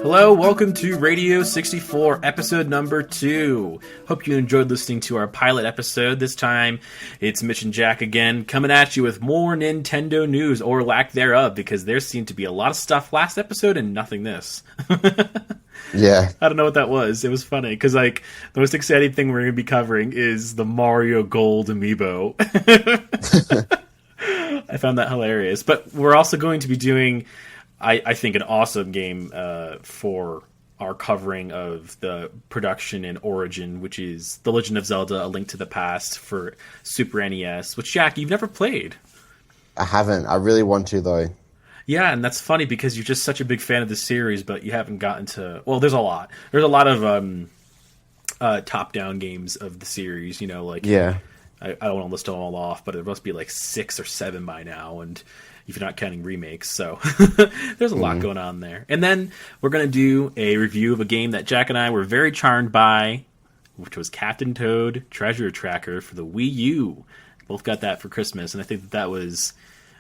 Hello, welcome to Radio 64, episode number 2. Hope you enjoyed listening to our pilot episode. This time, it's Mitch and Jack again, coming at you with more Nintendo news, or lack thereof, because there seemed to be a lot of stuff last episode and nothing this. Yeah. I don't know what that was. It was funny, because, the most exciting thing we're going to be covering is the Mario Gold Amiibo. I found that hilarious. But we're also going to be doing... I think an awesome game for our covering of the production and origin, which is The Legend of Zelda: A Link to the Past for Super NES, which, Jack, you've never played. I haven't. I really want to, though. Yeah, and that's funny because you're just such a big fan of the series, but you haven't gotten to... Well, there's a lot. There's a lot of top-down games of the series, Yeah. I don't want to list them all off, but there must be 6 or 7 by now, and... if you're not counting remakes, so there's a lot going on there. And then we're going to do a review of a game that Jack and I were very charmed by, which was Captain Toad Treasure Tracker for the Wii U. Both got that for Christmas, and I think that was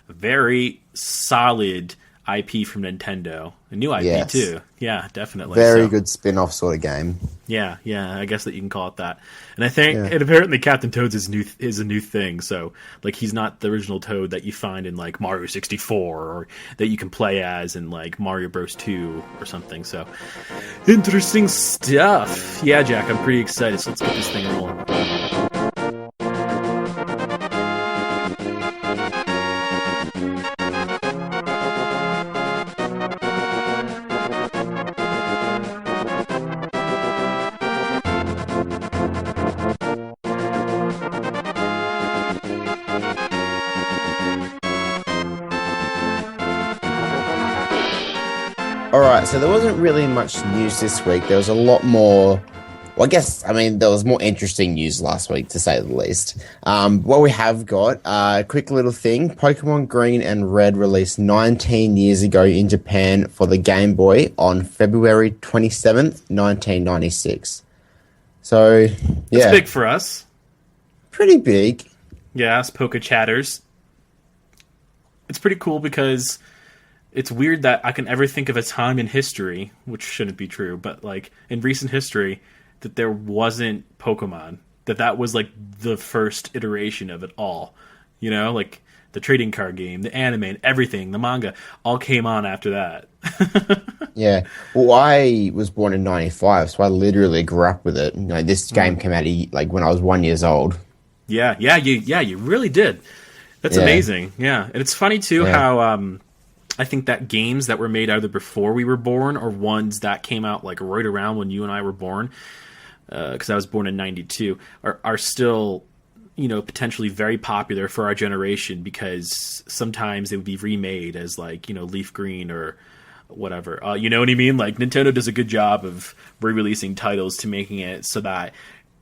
a very solid IP from Nintendo. A new IP, too. Yeah, definitely. Very good spin-off sort of game. Yeah, I guess that you can call it that. And I think, and apparently Captain Toad's is a new thing, so, he's not the original Toad that you find in, Mario 64, or that you can play as in, Mario Bros. 2 or something, so. Interesting stuff! Yeah, Jack, I'm pretty excited, so let's get this thing rolling. Alright, so there wasn't really much news this week. There was a lot more... Well, there was more interesting news last week, to say the least. What we have got, a quick little thing. Pokemon Green and Red released 19 years ago in Japan for the Game Boy on February 27th, 1996. So, yeah. That's big for us. Pretty big. Yeah, us Poké Chatters. It's pretty cool because... it's weird that I can ever think of a time in history, which shouldn't be true, but in recent history, that there wasn't Pokemon. That was the first iteration of it all. The trading card game, the anime, and everything, the manga, all came on after that. Yeah. Well, I was born in 95, so I literally grew up with it. This game came out when I was 1 year old. Yeah, you really did. That's amazing. Yeah. And it's funny too how I think that games that were made either before we were born or ones that came out right around when you and I were born, because I was born in 92, are still, potentially very popular for our generation because sometimes they would be remade as Leaf Green or whatever. You know what I mean? Nintendo does a good job of re-releasing titles to making it so that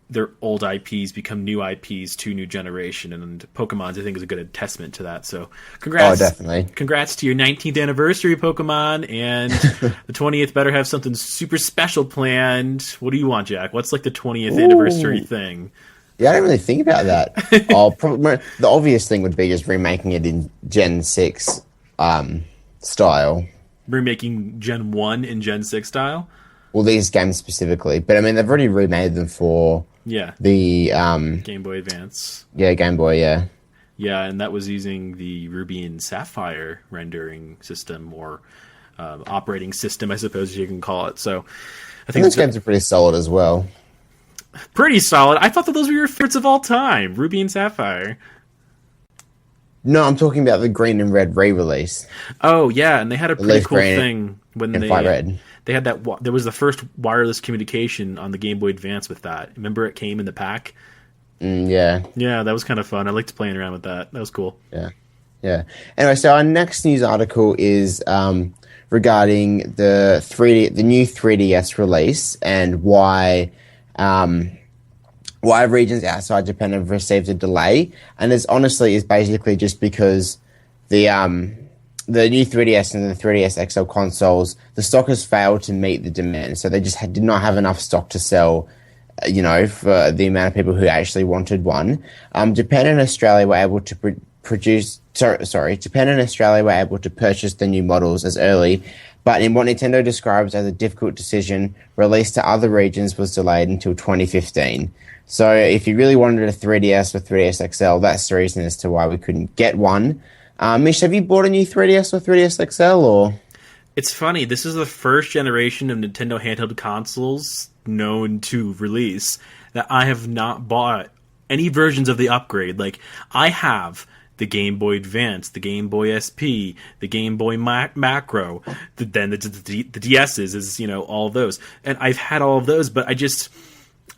their old IPs become new IPs to new generation, and Pokemon's, I think, is a good testament to that. So, congrats! Oh, definitely. Congrats to your 19th anniversary, Pokemon, and the 20th better have something super special planned. What do you want, Jack? What's the 20th anniversary thing? Yeah, I didn't really think about that. Probably the obvious thing would be just remaking it in Gen 6 style. Remaking Gen 1 in Gen 6 style? Well, these games specifically, but they've already remade them for the Game Boy Advance. Yeah, Game Boy, yeah. Yeah, and that was using the Ruby and Sapphire rendering system, or operating system, I suppose you can call it. So, I think those games are pretty solid as well. Pretty solid. I thought that those were your favorites of all time, Ruby and Sapphire. No, I'm talking about the Green and Red re-release. Oh yeah, and they had a pretty cool thing when they Red. They had that. There was the first wireless communication on the Game Boy Advance with that. Remember, it came in the pack. Yeah. Yeah, that was kind of fun. I liked playing around with that. That was cool. Yeah. Anyway, so our next news article is regarding the new 3DS release and why regions outside Japan have received a delay. And it's honestly is basically just because the new 3DS and the 3DS XL consoles, the stock has failed to meet the demand. So they just did not have enough stock to sell, for the amount of people who actually wanted one. Japan and Australia were able to Japan and Australia were able to purchase the new models as early but in what Nintendo describes as a difficult decision, release to other regions was delayed until 2015. So if you really wanted a 3DS or 3DS XL, that's the reason as to why we couldn't get one. Mish, have you bought a new 3DS or 3DS XL, or? It's funny, this is the first generation of Nintendo handheld consoles known to release that I have not bought any versions of the upgrade. Like, I have the Game Boy Advance, the Game Boy SP, the Game Boy Macro, then the DS's, is, you know, all of those. And I've had all of those, but I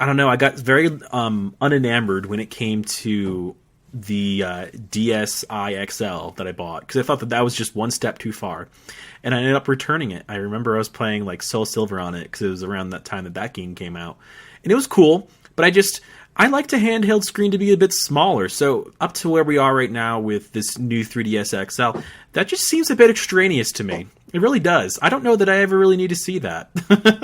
don't know, I got very unenamored when it came to the DSi XL that I bought, because I thought that was just one step too far. And I ended up returning it. I remember I was playing like Soul Silver on it because it was around that time that game came out. And it was cool, but I like the handheld screen to be a bit smaller. So up to where we are right now with this new 3DS XL, that just seems a bit extraneous to me. It really does. I don't know that I ever really need to see that.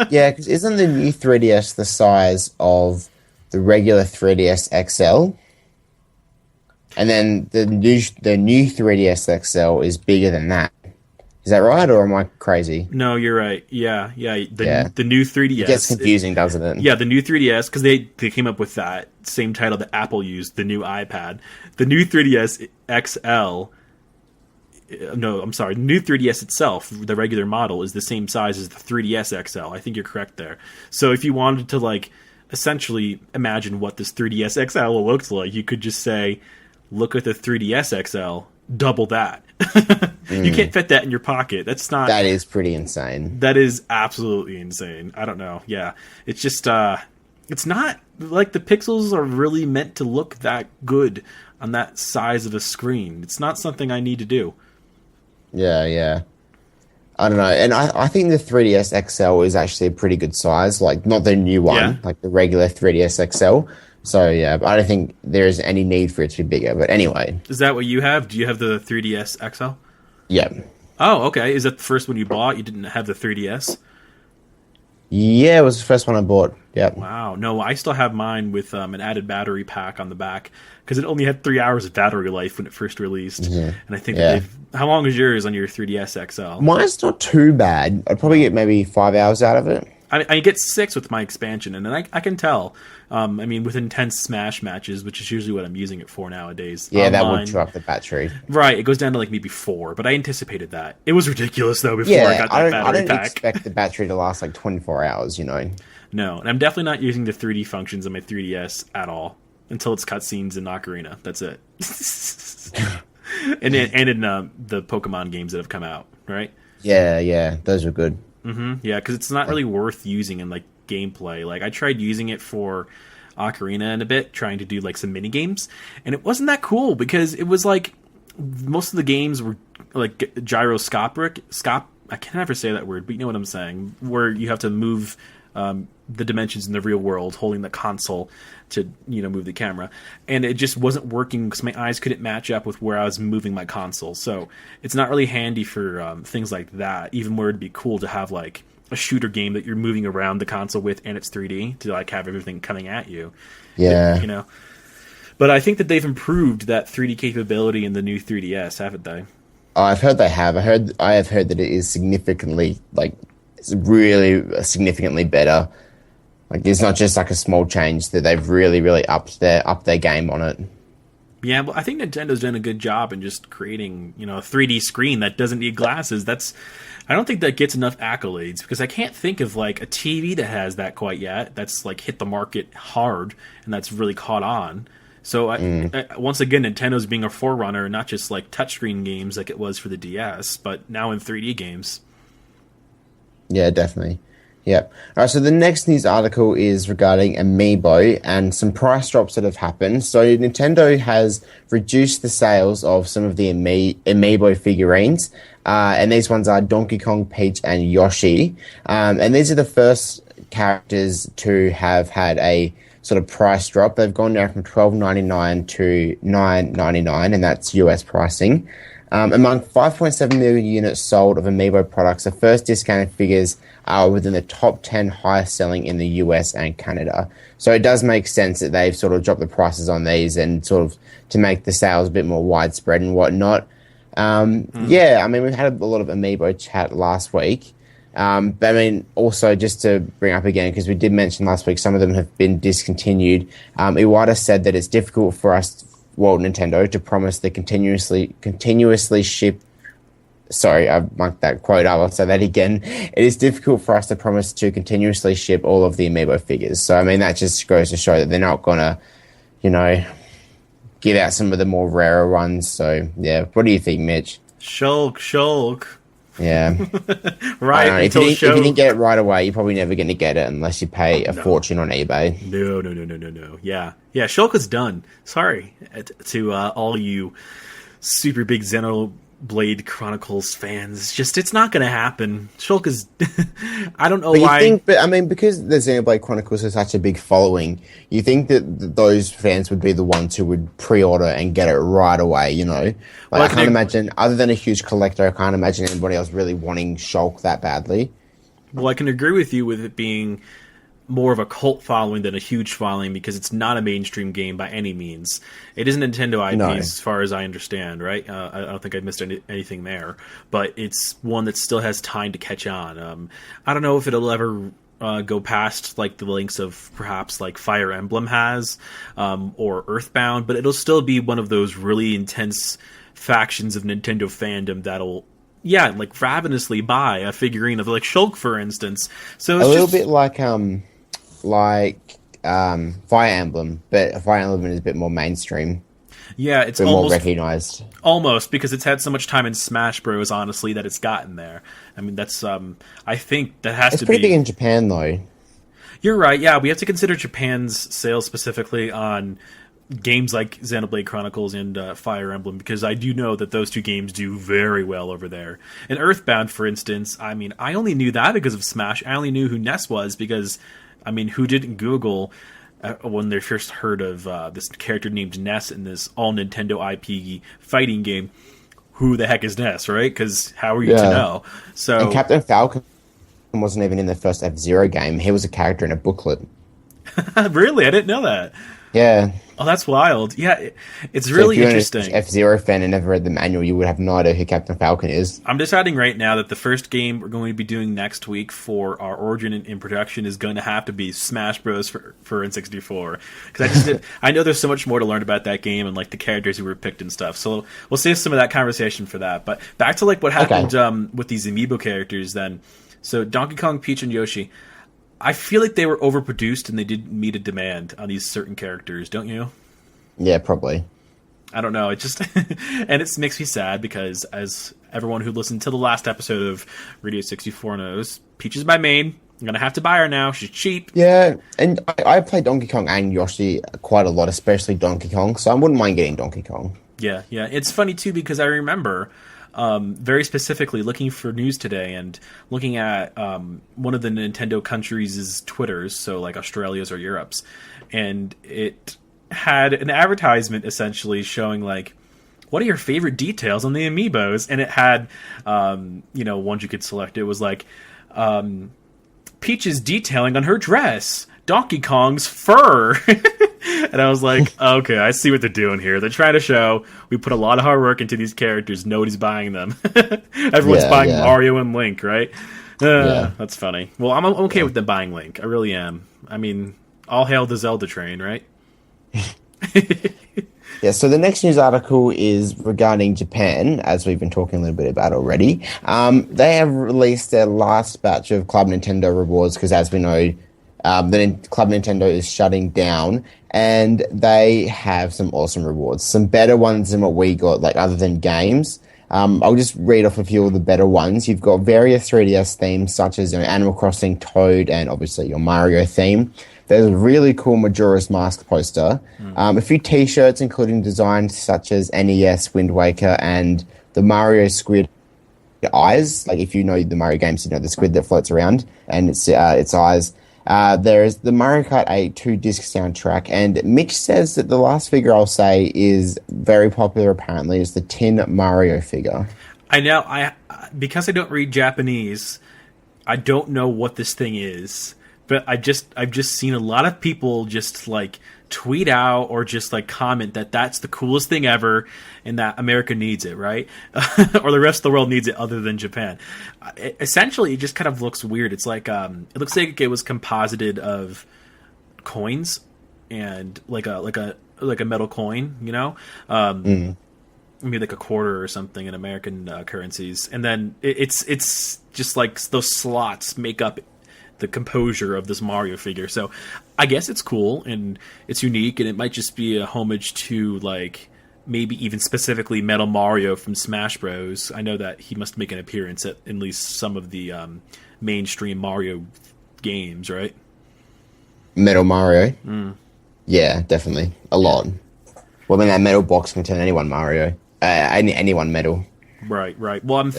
Yeah, because isn't the new 3DS the size of the regular 3DS XL? And then the new 3DS XL is bigger than that. Is that right, or am I crazy? No, you're right. Yeah. The new 3DS. It gets confusing, doesn't it? Yeah, the new 3DS, because they came up with that same title that Apple used, the new iPad. The new 3DS XL... No, I'm sorry. The new 3DS itself, the regular model, is the same size as the 3DS XL. I think you're correct there. So if you wanted to, like, essentially imagine what this 3DS XL looks like, you could just say, look at the 3DS XL, double that. You can't fit that in your pocket. That is pretty insane. That is absolutely insane. I don't know. Yeah. It's just, it's not like the pixels are really meant to look that good on that size of a screen. It's not something I need to do. Yeah. I don't know. And I think the 3DS XL is actually a pretty good size. Like, not the new one, like the regular 3DS XL. So, yeah, but I don't think there is any need for it to be bigger. But anyway. Is that what you have? Do you have the 3DS XL? Yeah. Oh, okay. Is that the first one you bought? You didn't have the 3DS? Yeah, it was the first one I bought. Yeah. Wow. No, I still have mine with an added battery pack on the back because it only had 3 hours of battery life when it first released. Mm-hmm. And I think how long is yours on your 3DS XL? Mine's not too bad. I'd probably get maybe 5 hours out of it. I get 6 with my expansion, and then I can tell. I mean, with intense Smash matches, which is usually what I'm using it for nowadays. Yeah, online, that would drop the battery. Right, it goes down to like maybe 4, but I anticipated that. It was ridiculous, though, before I got that battery pack. I don't expect the battery to last like 24 hours, you know? No, and I'm definitely not using the 3D functions on my 3DS at all until it's cutscenes in Ocarina. That's it. and in the Pokemon games that have come out, right? Yeah, those are good. Mm-hmm. Yeah, because it's not really worth using in like gameplay. Like I tried using it for Ocarina in a bit, trying to do like some mini games, and it wasn't that cool because it was like most of the games were like gyroscopic. I can never say that word, but you know what I'm saying. Where you have to move the dimensions in the real world, holding the console to move the camera, and it just wasn't working because my eyes couldn't match up with where I was moving my console. So it's not really handy for things like that. Even where it'd be cool to have like a shooter game that you're moving around the console with, and it's 3D to like have everything coming at you. Yeah, But I think that they've improved that 3D capability in the new 3DS, haven't they? Oh, I've heard they have. I have heard that it is significantly it's really significantly better. Like, it's not just like a small change, that they've really, really upped their game on it. Yeah, well, I think Nintendo's done a good job in just creating, a 3D screen that doesn't need glasses. I don't think that gets enough accolades because I can't think of like a TV that has that quite yet. That's like hit the market hard and that's really caught on. So once again, Nintendo's being a forerunner, not just like touchscreen games like it was for the DS, but now in 3D games. Yeah, definitely. Yep. All right, so the next news article is regarding Amiibo and some price drops that have happened. So Nintendo has reduced the sales of some of the Amiibo figurines, and these ones are Donkey Kong, Peach, and Yoshi. And these are the first characters to have had a sort of price drop. They've gone down from $12.99 to $9.99, and that's US pricing. Among 5.7 million units sold of Amiibo products, the first discounted figures are within the top 10 highest selling in the US and Canada. So it does make sense that they've sort of dropped the prices on these and sort of to make the sales a bit more widespread and whatnot. Yeah, I mean, we've had a lot of Amiibo chat last week. But I mean, also just to bring up again, because we did mention last week, some of them have been discontinued. Iwata said that it's difficult for us, well, Nintendo, to promise the continuously ship. Sorry, I marked that quote up. I'll say that again. It is difficult for us to promise to continuously ship all of the Amiibo figures. So, I mean, that just goes to show that they're not going to, give out some of the more rarer ones. So, yeah. What do you think, Mitch? Shulk. Yeah. Right. If you didn't get it right away, you're probably never going to get it unless you pay a fortune on eBay. No. Yeah. Shulk is done. Sorry to all you super big Xenoblade Chronicles fans. It's not going to happen. Shulk is... I don't know why... because the Xenoblade Chronicles has such a big following, you think that those fans would be the ones who would pre-order and get it right away, I can't imagine, other than a huge collector, I can't imagine anybody else really wanting Shulk that badly. Well, I can agree with you with it being more of a cult following than a huge following, because it's not a mainstream game by any means. It is a Nintendo IP, as far as I understand, right? I don't think I missed anything there, but it's one that still has time to catch on. I don't know if it'll ever go past like the links of perhaps like Fire Emblem has, or Earthbound, but it'll still be one of those really intense factions of Nintendo fandom that'll ravenously buy a figurine of like Shulk, for instance. So it's a little bit like Fire Emblem, but Fire Emblem is a bit more mainstream. Yeah, it's almost more recognized. Almost, because it's had so much time in Smash Bros, honestly, that it's gotten there. I mean, that's I think that has to be... It's pretty big in Japan, though. You're right, yeah. We have to consider Japan's sales specifically on games like Xenoblade Chronicles and Fire Emblem, because I do know that those two games do very well over there. And Earthbound, for instance, I mean, I only knew that because of Smash. I only knew who Ness was because, I mean, who didn't Google when they first heard of this character named Ness in this all-Nintendo IP fighting game? Who the heck is Ness, right? Because how are you to know? So, and Captain Falcon wasn't even in the first F-Zero game. He was a character in a booklet. Really? I didn't know that. Yeah. Oh, that's wild. Yeah, it's really interesting. If you're an F-Zero fan and never read the manual, you would have no idea who Captain Falcon is. I'm deciding right now that the first game we're going to be doing next week for our Origin in production is going to have to be Smash Bros. for N64. Because I know there's so much more to learn about that game and like the characters who were picked and stuff. So we'll save some of that conversation for that. But back to like what happened with these Amiibo characters then. So Donkey Kong, Peach, and Yoshi. I feel like they were overproduced and they didn't meet a demand on these certain characters, don't you? Yeah, probably. I don't know. It just and it makes me sad because, as everyone who listened to the last episode of Radio 64 knows, Peach is my main. I'm gonna have to buy her now. She's cheap. Yeah, and I play Donkey Kong and Yoshi quite a lot, especially Donkey Kong. So I wouldn't mind getting Donkey Kong. Yeah. It's funny too because I remember. Very specifically looking for news today and looking at one of the Nintendo countries' Twitters, so like Australia's or Europe's, and it had an advertisement essentially showing like, what are your favorite details on the Amiibos? And it had, ones you could select. It was like, Peach's detailing on her dress, Donkey Kong's fur. And I was like, okay, I see what they're doing here. They're trying to show we put a lot of hard work into these characters. Nobody's buying them. Everyone's buying Mario and Link, right? That's funny. Well, I'm okay with them buying Link. I really am. I mean, all hail the Zelda train, right? Yeah, so the next news article is regarding Japan, as we've been talking a little bit about already. They have released their last batch of Club Nintendo rewards because, as we know, the Club Nintendo is shutting down, and they have some awesome rewards. Some better ones than what we got, like other than games. I'll just read off a few of the better ones. You've got various 3DS themes, such as Animal Crossing, Toad, and obviously your Mario theme. There's a really cool Majora's Mask poster. A few T-shirts, including designs such as NES, Wind Waker, and the Mario squid eyes. Like if you know the Mario games, you know the squid that floats around and its eyes. There is the Mario Kart 8 2-disc soundtrack, and Mitch says that the last figure I'll say is very popular. Apparently, is the Tin Mario figure. I know. Because I don't read Japanese, I don't know what this thing is. But I've just seen a lot of people just like tweet out or just like comment that that's the coolest thing ever and that America needs it, right? Or the rest of the world needs it other than Japan. Essentially, it just kind of looks weird. It's like it looks like it was composited of coins and like a metal coin, you know? Maybe like a quarter or something in American currencies. And then it's just like those slots make up the composure of this Mario figure. So I guess it's cool and it's unique, and it might just be a homage to like maybe even specifically Metal Mario from Smash Bros. I know that he must make an appearance at least some of the mainstream Mario games, right? Metal Mario? Yeah, definitely. A lot. Well, I mean, that metal box can turn anyone Mario. Anyone metal. Right. Well, I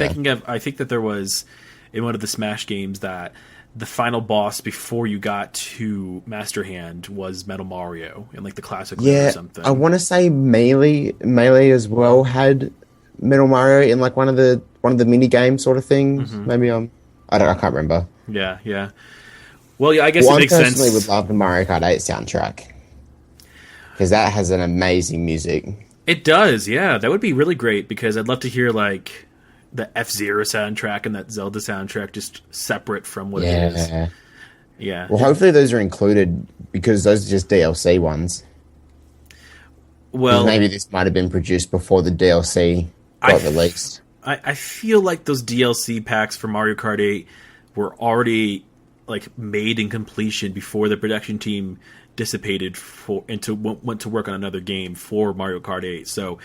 think that there was in one of the Smash games that the final boss before you got to Master Hand was Metal Mario in like the classic or something. I want to say Melee as well had Metal Mario in like one of the mini games sort of things. Maybe I can't remember. Yeah. Well, yeah, I guess it makes sense. I personally would love the Mario Kart 8 soundtrack because that has an amazing music. It does, yeah. That would be really great because I'd love to hear like the F-Zero soundtrack and that Zelda soundtrack just separate from what it is. Yeah. Well, hopefully those are included because those are just DLC ones. Well, maybe this might have been produced before the DLC got released. I feel like those DLC packs for Mario Kart 8 were already like made in completion before the production team dissipated went to work on another game for Mario Kart 8. So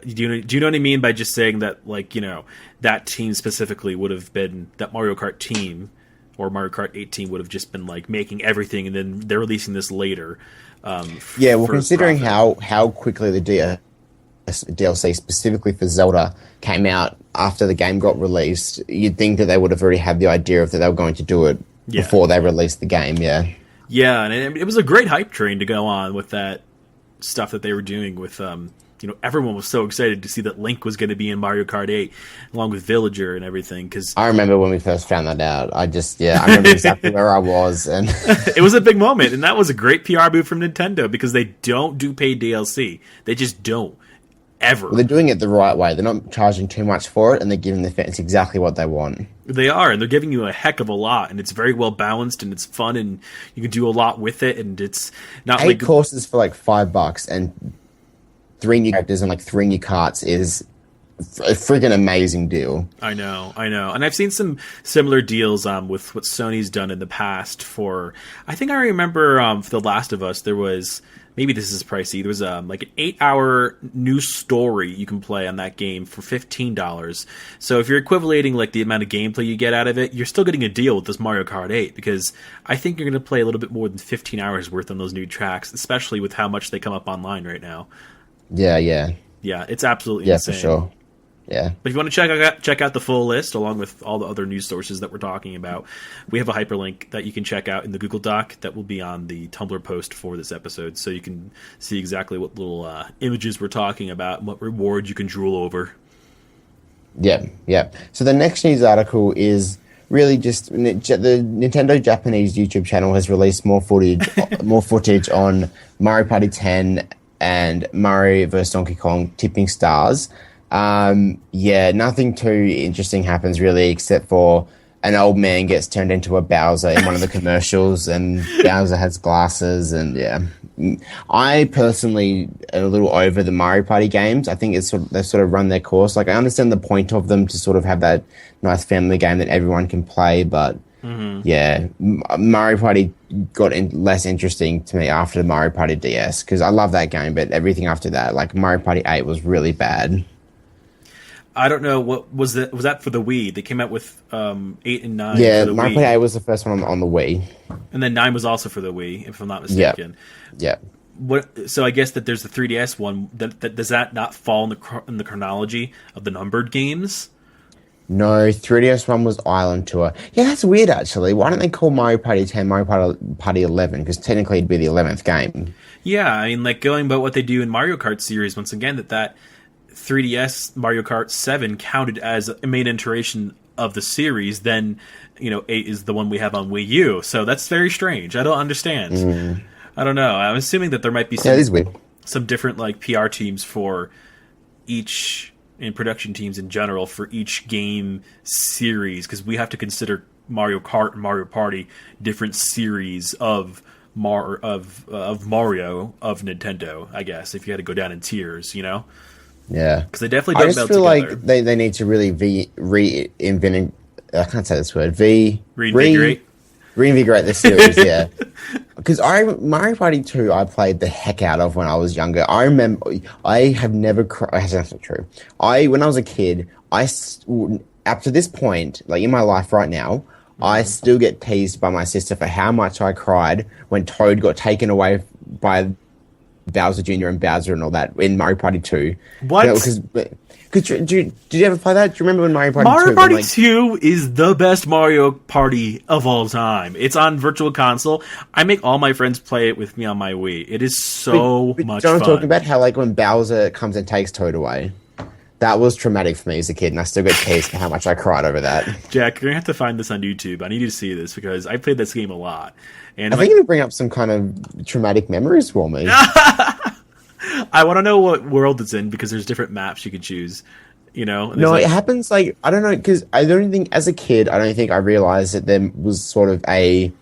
do you know what I mean by just saying that, like, you know, that team specifically would have been that Mario Kart team or Mario Kart 8 team would have just been like making everything, and then they're releasing this later. Considering how quickly the DLC specifically for Zelda came out after the game got released, you'd think that they would have already had the idea of that they were going to do it before they released the game. Yeah, and it was a great hype train to go on with that stuff that they were doing with everyone was so excited to see that Link was going to be in Mario Kart 8 along with Villager and everything. Cause I remember when we first found that out. I remember exactly where I was, and it was a big moment, and that was a great PR move from Nintendo because they don't do paid DLC. They just don't ever. Well, they're doing it the right way. They're not charging too much for it, and they're giving the fans exactly what they want. They are, and they're giving you a heck of a lot, and it's very well balanced, and it's fun, and you can do a lot with it, and it's not 8 courses for like $5, and 3 new characters and like 3 new carts is a friggin' amazing deal. I know. And I've seen some similar deals with what Sony's done in the past for, I think I remember for The Last of Us, there was, maybe this is pricey, there was like an 8-hour new story you can play on that game for $15. So if you're equivalating like the amount of gameplay you get out of it, you're still getting a deal with this Mario Kart 8 because I think you're going to play a little bit more than 15 hours worth on those new tracks, especially with how much they come up online right now. Yeah, it's absolutely insane. For sure. Yeah. But if you want to check out the full list along with all the other news sources that we're talking about, we have a hyperlink that you can check out in the Google Doc that will be on the Tumblr post for this episode, so you can see exactly what little images we're talking about and what rewards you can drool over. Yeah. So the next news article is really just the Nintendo Japanese YouTube channel has released more footage on Mario Party 10 and Mario vs. Donkey Kong Tipping Stars. Nothing too interesting happens really, except for an old man gets turned into a Bowser in one of the commercials, and Bowser has glasses, and I personally am a little over the Mario Party games. I think they've sort of run their course. Like, I understand the point of them to sort of have that nice family game that everyone can play, but Mario Party got less interesting to me after Mario Party DS, because I love that game, but everything after that, like Mario Party 8 was really bad. I don't know, what was that? Was that for the Wii? They came out with 8 and 9. Yeah, for the Mario Wii. Party 8 was the first one on the Wii, and then 9 was also for the Wii, if I'm not mistaken. Yeah. So I guess that there's the 3DS one. That does that not fall in the chronology of the numbered games? No, 3DS one was Island Tour. Yeah, that's weird, actually. Why don't they call Mario Party 10 Mario Party 11? Because technically it'd be the 11th game. Yeah, I mean, like, going by what they do in Mario Kart series, once again, that 3DS Mario Kart 7 counted as a main iteration of the series, then 8 is the one we have on Wii U. So that's very strange. I don't understand. I don't know. I'm assuming that there might be some different like PR teams for each, and production teams in general for each game series, because we have to consider Mario Kart and Mario Party different series of Mario of Nintendo, I guess, if you had to go down in tiers, Yeah, because they definitely don't melt together. I just feel like they need to really reinvent. I can't say this word. Reinvigorate the series. Yeah, because Mario Party 2 I played the heck out of when I was younger. I remember I have never cried. That's not true. When I was a kid, up to this point, like in my life right now, I still get teased by my sister for how much I cried when Toad got taken away by Bowser Jr. and Bowser and all that in Mario Party 2. What? Did you ever play that? Do you remember when Mario Party 2? Mario Party 2 is the best Mario Party of all time. It's on Virtual Console. I make all my friends play it with me on my Wii. It is so much fun. I'm talking about how like when Bowser comes and takes Toad away. That was traumatic for me as a kid, and I still get teased for how much I cried over that. Jack, you're going to have to find this on YouTube. I need you to see this, because I played this game a lot. And I think it'll bring up some kind of traumatic memories for me. I want to know what world it's in, because there's different maps you can choose. No, it happens like, I don't know, because I don't think, as a kid, I don't think I realized that there was sort of a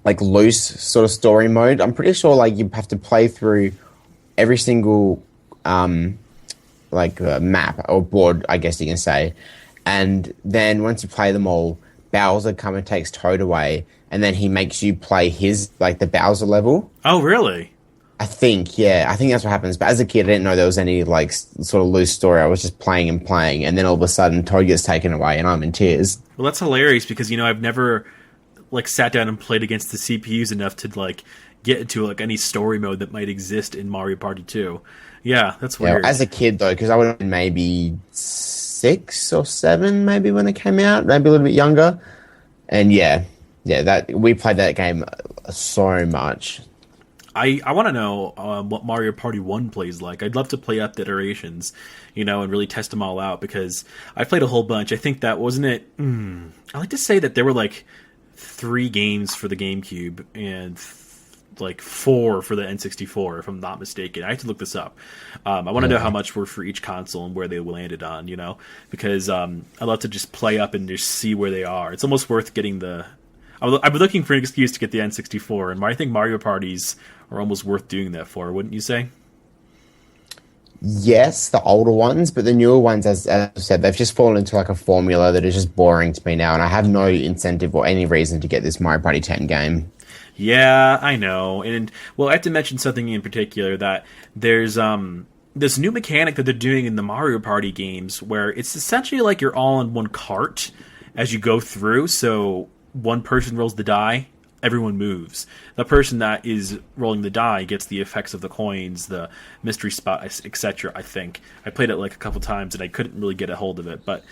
like loose sort of story mode. I'm pretty sure like you have to play through every single map or board, I guess you can say, and then once you play them all, Bowser comes and takes Toad away, and then he makes you play his like the Bowser level. Oh, really? I think that's what happens. But as a kid, I didn't know there was any like sort of loose story. I was just playing, and then all of a sudden, Toad gets taken away, and I'm in tears. Well, that's hilarious, because I've never like sat down and played against the CPUs enough to like get into like any story mode that might exist in Mario Party 2. Yeah, that's weird. As a kid though, because I would have been maybe 6 or 7, maybe when it came out, maybe a little bit younger, and that we played that game so much. I want to know what Mario Party 1 plays like. I'd love to play up the iterations, and really test them all out, because I played a whole bunch. I think that, wasn't it? I like to say that there were like 3 games for the GameCube and like 4 for the N64, if I'm not mistaken. I have to look this up. I want to know how much were for each console and where they landed on, because I love to just play up and just see where they are. It's almost worth getting I've been looking for an excuse to get the N64, and I think Mario Parties are almost worth doing that for, wouldn't you say? Yes, the older ones, but the newer ones, as I said, they've just fallen into like a formula that is just boring to me now, and I have no incentive or any reason to get this Mario Party 10 game. Yeah, I know. And, well, I have to mention something in particular, that there's this new mechanic that they're doing in the Mario Party games, where it's essentially like you're all in one cart as you go through, so one person rolls the die, everyone moves. The person that is rolling the die gets the effects of the coins, the mystery spot, etc. I think I played it like a couple times and I couldn't really get a hold of it, but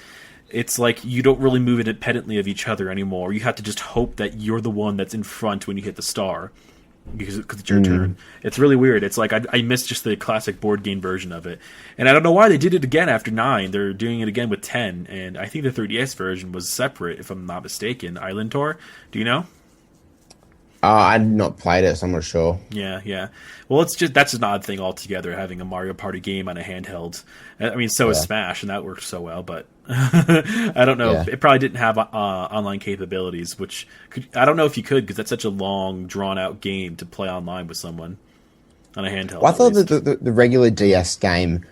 it's like you don't really move independently of each other anymore. You have to just hope that you're the one that's in front when you hit the star, because it's your turn. It's really weird. It's like I missed just the classic board game version of it, and I don't know why they did it again after 9. They're doing it again with 10, and I think the 3DS version was separate, if I'm not mistaken. Island Tour, do you know? I've not played it, so I'm not sure. Yeah. Well, that's an odd thing altogether, having a Mario Party game on a handheld. I mean, so is Smash, and that worked so well, but I don't know. Yeah. It probably didn't have online capabilities, which I don't know if you could, because that's such a long, drawn-out game to play online with someone on a handheld. Well, I thought that the regular DS game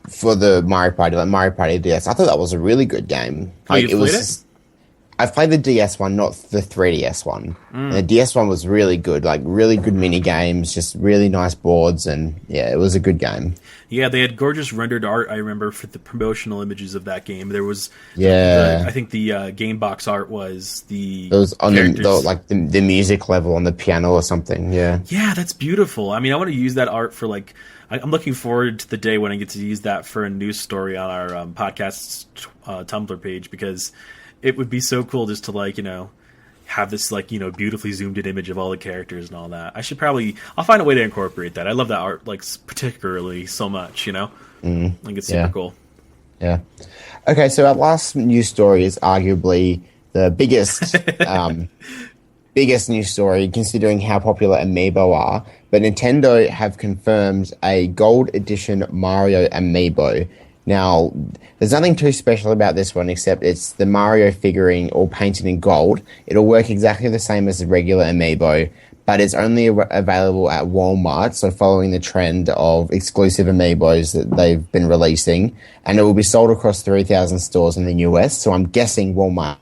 for the Mario Party, like Mario Party DS, I thought that was a really good game. Like, you played it? I've played the DS one, not the 3DS one. And the DS one was really good, like really good mini games, just really nice boards, and yeah, it was a good game. Yeah, they had gorgeous rendered art, I remember, for the promotional images of that game. There was, I think the game box art was the... It was on the music level on the piano or something, yeah. Yeah, that's beautiful. I mean, I want to use that art for like... I'm looking forward to the day when I get to use that for a news story on our podcast's Tumblr page, because it would be so cool just to like, have this like, beautifully zoomed in image of all the characters and all that. I'll find a way to incorporate that. I love that art like particularly so much, like it's super cool. Yeah. Okay, so our last news story is arguably the biggest news story considering how popular Amiibo are. But Nintendo have confirmed a gold edition Mario Amiibo. Now, there's nothing too special about this one except it's the Mario figurine all painted in gold. It'll work exactly the same as the regular Amiibo, but it's only available at Walmart, so following the trend of exclusive Amiibos that they've been releasing, and it will be sold across 3,000 stores in the US, so I'm guessing Walmart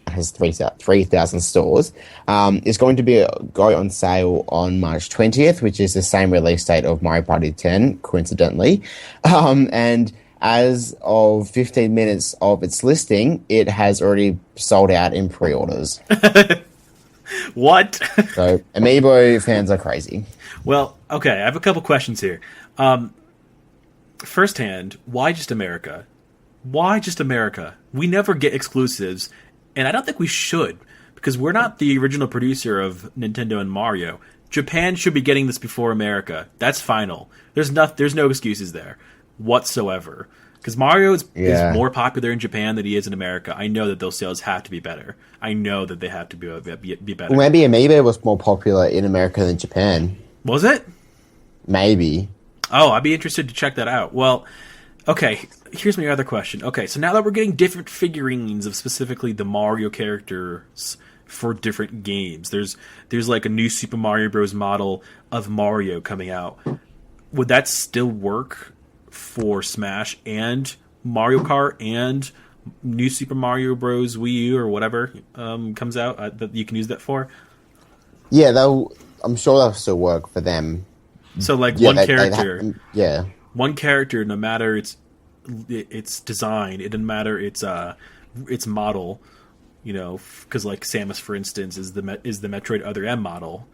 has 3,000 stores. It's going to go on sale on March 20th, which is the same release date of Mario Party 10, coincidentally, and as of 15 minutes of its listing, it has already sold out in pre-orders. What? So, Amiibo fans are crazy. Well, okay, I have a couple questions here. Firsthand, why just America? Why just America? We never get exclusives, and I don't think we should, because we're not the original producer of Nintendo and Mario. Japan should be getting this before America. That's final. There's no excuses there whatsoever. Because Mario is more popular in Japan than he is in America. I know that those sales have to be better. I know that they have to be better. Well, maybe Amiibo was more popular in America than Japan. Was it? Maybe. Oh, I'd be interested to check that out. Well, okay, here's my other question. Okay, so now that we're getting different figurines of specifically the Mario characters for different games, there's like a new Super Mario Bros. Model of Mario coming out. Would that still work for Smash and Mario Kart and new Super Mario Bros. Wii U or whatever comes out that you can use that for? Yeah, I'm sure that'll still work for them. So like one character, no matter its design, it doesn't matter its model, you know, because like Samus, for instance, is the Metroid Other M model.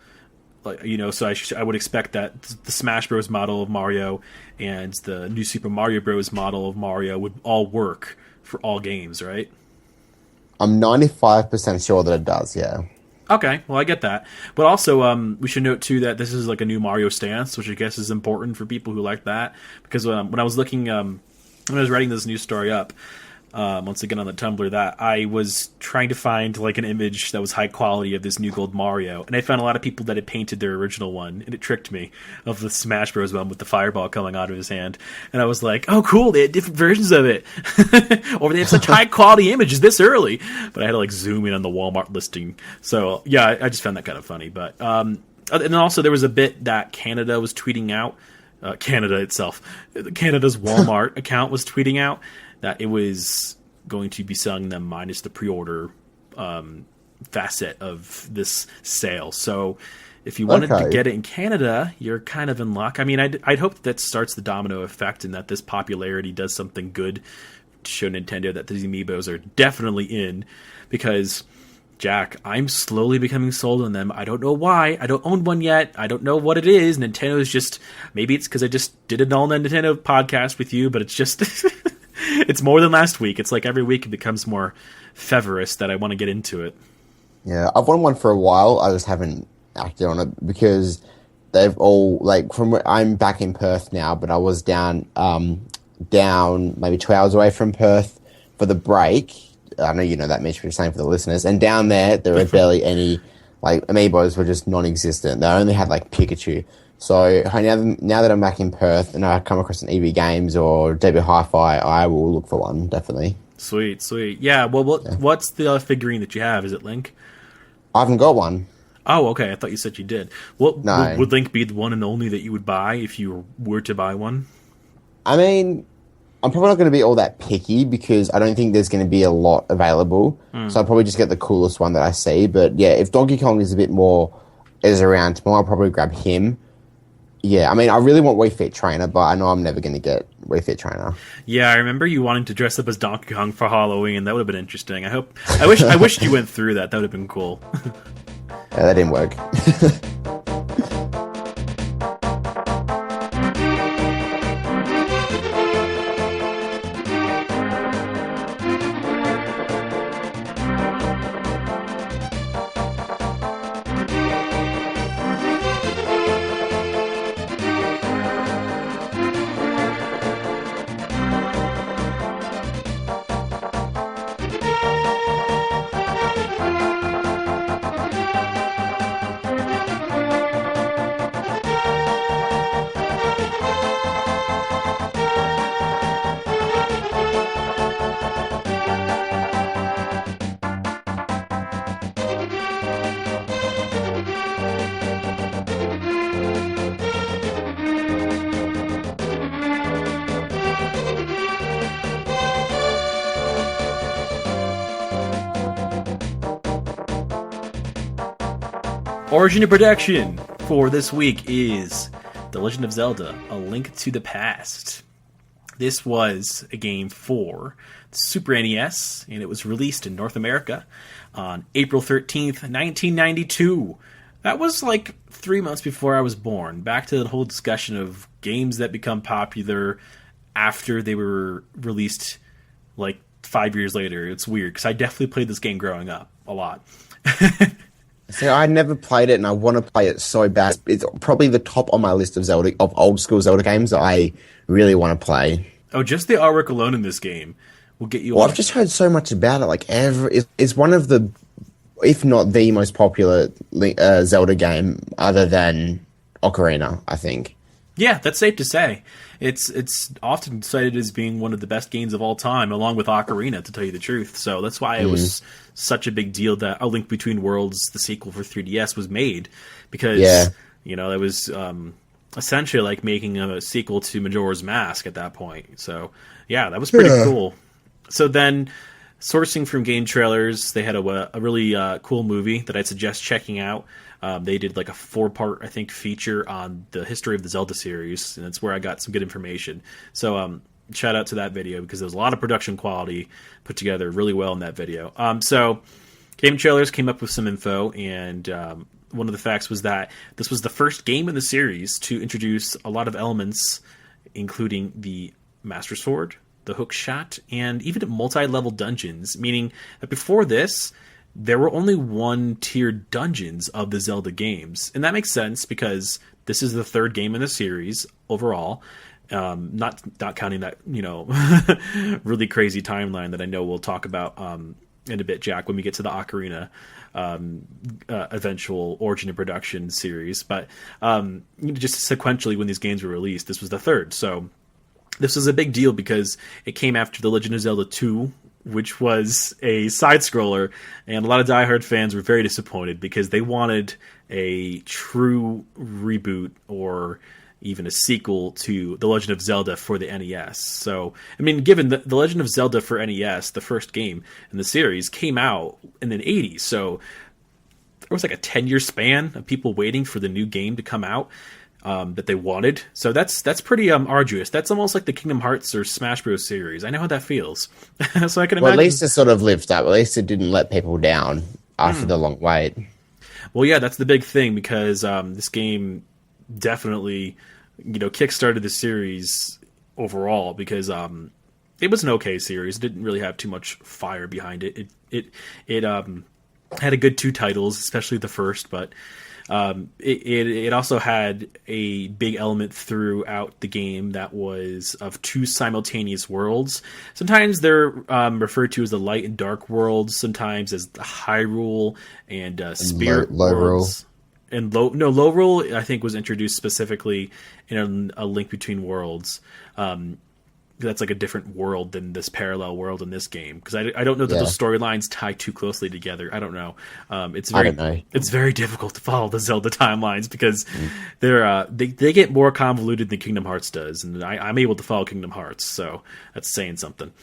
Like, you know, so I would expect that the Smash Bros. Model of Mario and the new Super Mario Bros. Model of Mario would all work for all games, right? I'm 95% sure that it does, yeah. Okay, well, I get that. But also, we should note, too, that this is like a new Mario stance, which I guess is important for people who like that. Because when I was looking, when I was writing this news story up, once again on the Tumblr, that I was trying to find like an image that was high quality of this new gold Mario, and I found a lot of people that had painted their original one, and it tricked me, of the Smash Bros. One with the fireball coming out of his hand, and I was like, oh cool, they had different versions of it, or they have such high quality images this early, but I had to like zoom in on the Walmart listing. So yeah, I just found that kind of funny. But and then also there was a bit that Canada was tweeting out, Canada's Walmart account was tweeting out that it was going to be selling them minus the pre-order facet of this sale. So if you wanted to get it in Canada, you're kind of in luck. I mean, I'd hope that starts the domino effect and that this popularity does something good to show Nintendo that these Amiibos are definitely in, because, Jack, I'm slowly becoming sold on them. I don't know why. I don't own one yet. I don't know what it is. Nintendo's just... Maybe it's because I just did an all-Nintendo podcast with you, but it's just... It's more than last week. It's like every week it becomes more fervorous that I want to get into it. Yeah, I've wanted one for a while. I just haven't acted on it because they've all, like, from where I'm back in Perth now, but I was down maybe 2 hours away from Perth for the break. I know you know that, Mitch, but you're saying for the listeners. And down there were barely any, like, Amiibos were just non-existent. They only had, like, Pikachu. So now that I'm back in Perth and I come across an EB Games or DB Hi-Fi, I will look for one, definitely. Sweet. Yeah, well, what's the figurine that you have? Is it Link? I haven't got one. Oh, okay. I thought you said you did. No. Would Link be the one and only that you would buy if you were to buy one? I mean, I'm probably not going to be all that picky because I don't think there's going to be a lot available. So I'll probably just get the coolest one that I see. But yeah, if Donkey Kong is around tomorrow, I'll probably grab him. Yeah, I mean, I really want Wii Fit Trainer, but I know I'm never going to get Wii Fit Trainer. Yeah, I remember you wanting to dress up as Donkey Kong for Halloween. That would have been interesting. I wish you went through that. That would have been cool. Yeah, that didn't work. Origin of production for this week is The Legend of Zelda: A Link to the Past. This was a game for the Super NES, and it was released in North America on April 13th, 1992. That was like 3 months before I was born. Back to the whole discussion of games that become popular after they were released like 5 years later. It's weird, because I definitely played this game growing up a lot. So I never played it, and I want to play it so bad. It's probably the top on my list of old school Zelda games that I really want to play. Oh, just the artwork alone in this game will get you. Well, I've just heard so much about it. Like it's one of the, if not the most popular Zelda game, other than Ocarina, I think. Yeah, that's safe to say. It's often cited as being one of the best games of all time, along with Ocarina, to tell you the truth. So that's why it was such a big deal that A Link Between Worlds, the sequel for 3DS, was made. Because, it was essentially like making a sequel to Majora's Mask at that point. So, yeah, that was pretty cool. So then, sourcing from game trailers, they had a really cool movie that I'd suggest checking out. They did like a 4-part, I think, feature on the history of the Zelda series, and that's where I got some good information. So shout out to that video, because there's a lot of production quality put together really well in that video. So game trailers came up with some info, and one of the facts was that this was the first game in the series to introduce a lot of elements, including the Master Sword, the hook shot, and even multi-level dungeons, meaning that before this, there were only one-tiered dungeons of the Zelda games. And that makes sense, because this is the third game in the series overall. Not counting that, really crazy timeline that I know we'll talk about in a bit, Jack, when we get to the Ocarina eventual Origin of Production series. But just sequentially, when these games were released, this was the third. So this was a big deal because it came after The Legend of Zelda 2, which was a side-scroller, and a lot of diehard fans were very disappointed because they wanted a true reboot or even a sequel to The Legend of Zelda for the NES. So, I mean, given the Legend of Zelda for NES, the first game in the series, came out in the 80s, so there was like a 10-year span of people waiting for the new game to come out. That they wanted. So that's pretty arduous. That's almost like the Kingdom Hearts or Smash Bros. Series. I know how that feels. So I can imagine. Well, at least it sort of lived up. At least it didn't let people down after the long wait. Well, yeah, that's the big thing, because this game definitely, kickstarted the series overall, because it was an okay series. It didn't really have too much fire behind it. It had a good 2 titles, especially the first, but it also had a big element throughout the game that was of 2 simultaneous worlds. Sometimes they're referred to as the light and dark worlds, sometimes as the Hyrule and Spirit worlds. And Low Rule, I think, was introduced specifically in A Link Between Worlds. That's like a different world than this parallel world in this game, because I don't know that those storylines tie too closely together. I don't know. It's very difficult to follow the Zelda timelines, because they get more convoluted than Kingdom Hearts does, and I'm able to follow Kingdom Hearts, so that's saying something.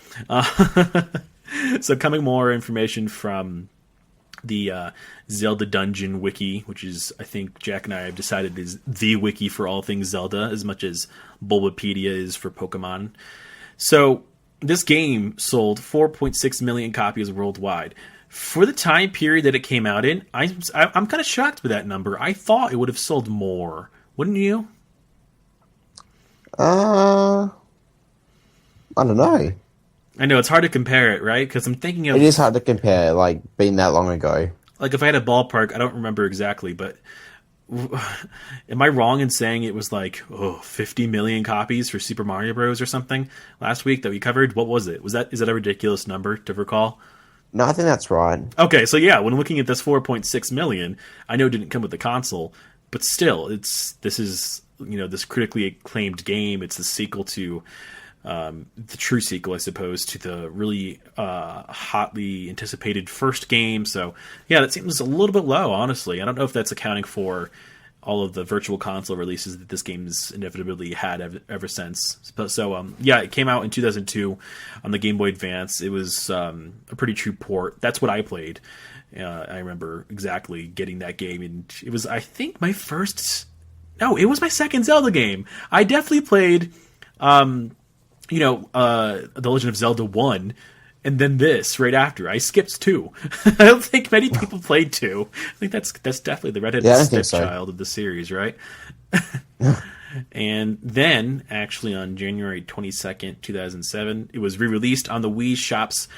So coming more information from the Zelda Dungeon Wiki, which is, I think Jack and I have decided, is the wiki for all things Zelda, as much as Bulbapedia is for Pokemon. So this game sold 4.6 million copies worldwide. For the time period that it came out in, I'm kind of shocked by that number. I thought it would have sold more. Wouldn't you? I don't know. I know, it's hard to compare it, right? Because I'm thinking of... It is hard to compare, like, being that long ago. Like, if I had a ballpark, I don't remember exactly, but... Am I wrong in saying it was like 50 million copies for Super Mario Bros. Or something last week that we covered? What was it? Is that a ridiculous number to recall? No, I think that's right. Okay, so yeah, when looking at this 4.6 million, I know it didn't come with the console, but still, this is this critically acclaimed game. It's the sequel to the true sequel, I suppose, to the really hotly anticipated first game. So yeah, that seems a little bit low, honestly. I don't know if that's accounting for all of the virtual console releases that this game's inevitably had ever since. So yeah, it came out in 2002 on the Game Boy Advance. It was a pretty true port. That's what I played. I remember exactly getting that game, and it was, I think, my first. No, it was my second Zelda game. I definitely played, The Legend of Zelda 1, and then this right after. I skipped 2. I don't think many people played 2. I think that's definitely the redheaded stepchild of the series, right? And then, actually, on January 22nd, 2007, it was re-released on the Wii Shop's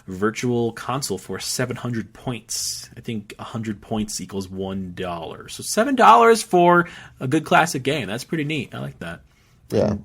virtual console for 700 points. I think 100 points equals $1. So $7 for a good classic game. That's pretty neat. I like that. Yeah.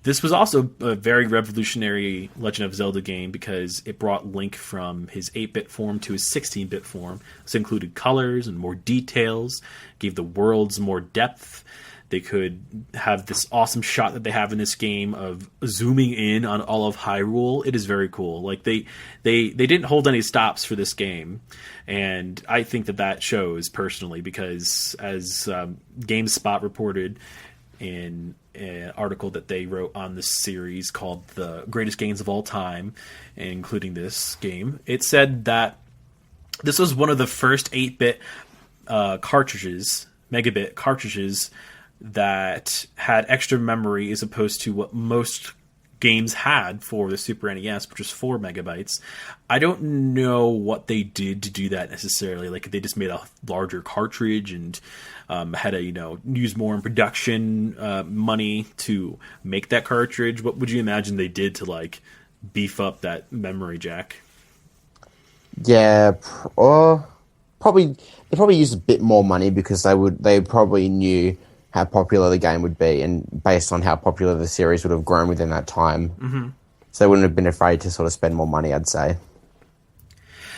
This was also a very revolutionary Legend of Zelda game because it brought Link from his 8-bit form to his 16-bit form. This included colors and more details, gave the worlds more depth. They could have this awesome shot that they have in this game of zooming in on all of Hyrule. It is very cool. Like they didn't hold any stops for this game, and I think that shows personally because as GameSpot reported in an article that they wrote on this series called "The Greatest Games of All Time," including this game, it said that this was one of the first 8-bit cartridges, megabit cartridges, that had extra memory as opposed to what most games had for the Super NES, which was 4 megabytes. I don't know what they did to do that necessarily. Like, they just made a larger cartridge and had to, use more in production money to make that cartridge. What would you imagine they did to, like, beef up that memory, Jack? Yeah, probably they probably used a bit more money because they probably knew how popular the game would be, and based on how popular the series would have grown within that time. Mm-hmm. So they wouldn't have been afraid to sort of spend more money, I'd say.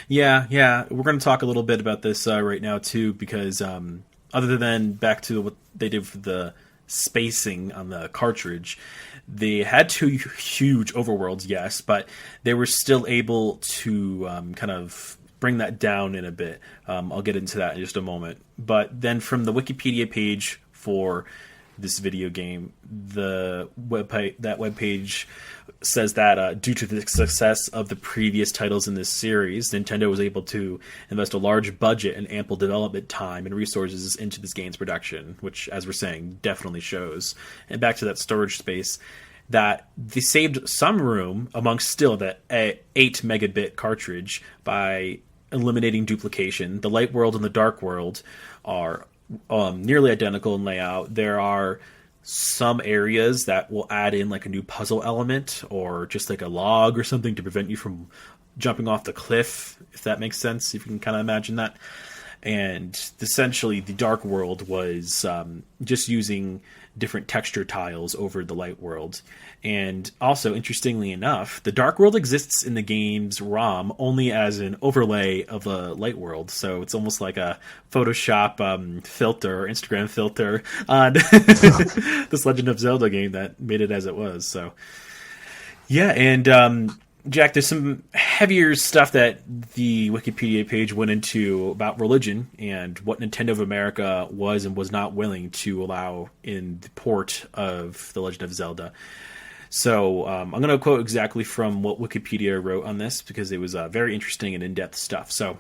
Yeah. We're going to talk a little bit about this right now, too, because other than back to what they did for the spacing on the cartridge, they had 2 huge overworlds, yes, but they were still able to kind of bring that down in a bit. I'll get into that in just a moment. But then from the Wikipedia page for this video game, that webpage says that due to the success of the previous titles in this series, Nintendo was able to invest a large budget and ample development time and resources into this game's production, which, as we're saying, definitely shows. And back to that storage space, that they saved some room amongst still that 8 megabit cartridge by eliminating duplication. The light world and the dark world are nearly identical in layout. There are some areas that will add in like a new puzzle element or just like a log or something to prevent you from jumping off the cliff, if that makes sense, if you can kind of imagine that. And essentially the dark world was just using different texture tiles over the light world. And also, interestingly enough, the dark world exists in the game's ROM only as an overlay of the light world. So it's almost like a Photoshop filter, or Instagram filter on this Legend of Zelda game that made it as it was. So yeah, and Jack, there's some heavier stuff that the Wikipedia page went into about religion and what Nintendo of America was and was not willing to allow in the port of The Legend of Zelda. So I'm going to quote exactly from what Wikipedia wrote on this because it was very interesting and in-depth stuff. So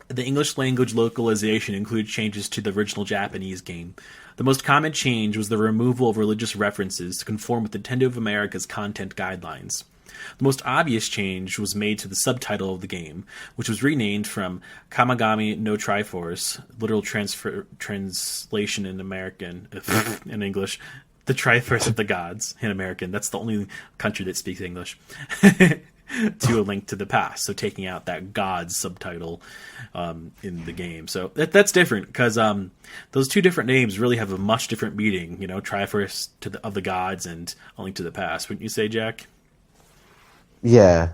the English language localization included changes to the original Japanese game. The most common change was the removal of religious references to conform with Nintendo of America's content guidelines. The most obvious change was made to the subtitle of the game, which was renamed from Kamigami no Triforce, literal translation in American, in English, the Triforce of the Gods in American. That's the only country that speaks English. To A Link to the Past, so taking out that Gods subtitle in the game. So that's different because those 2 different names really have a much different meaning. Triforce of the Gods and A Link to the Past. Wouldn't you say, Jack? Yeah.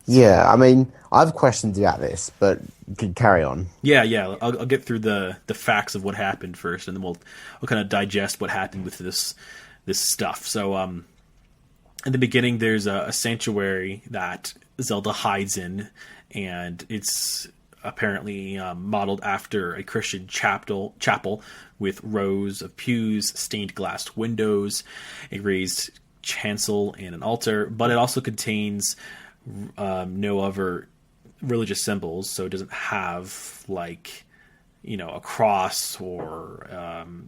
I mean, I have questions about this, but you can carry on. Yeah. I'll get through the facts of what happened first, and then we'll kind of digest what happened with this stuff. So, in the beginning, there's a sanctuary that Zelda hides in, and it's apparently modeled after a Christian chapel with rows of pews, stained glass windows, a raised chancel, and an altar. But it also contains no other religious symbols, so it doesn't have like, you know, a cross or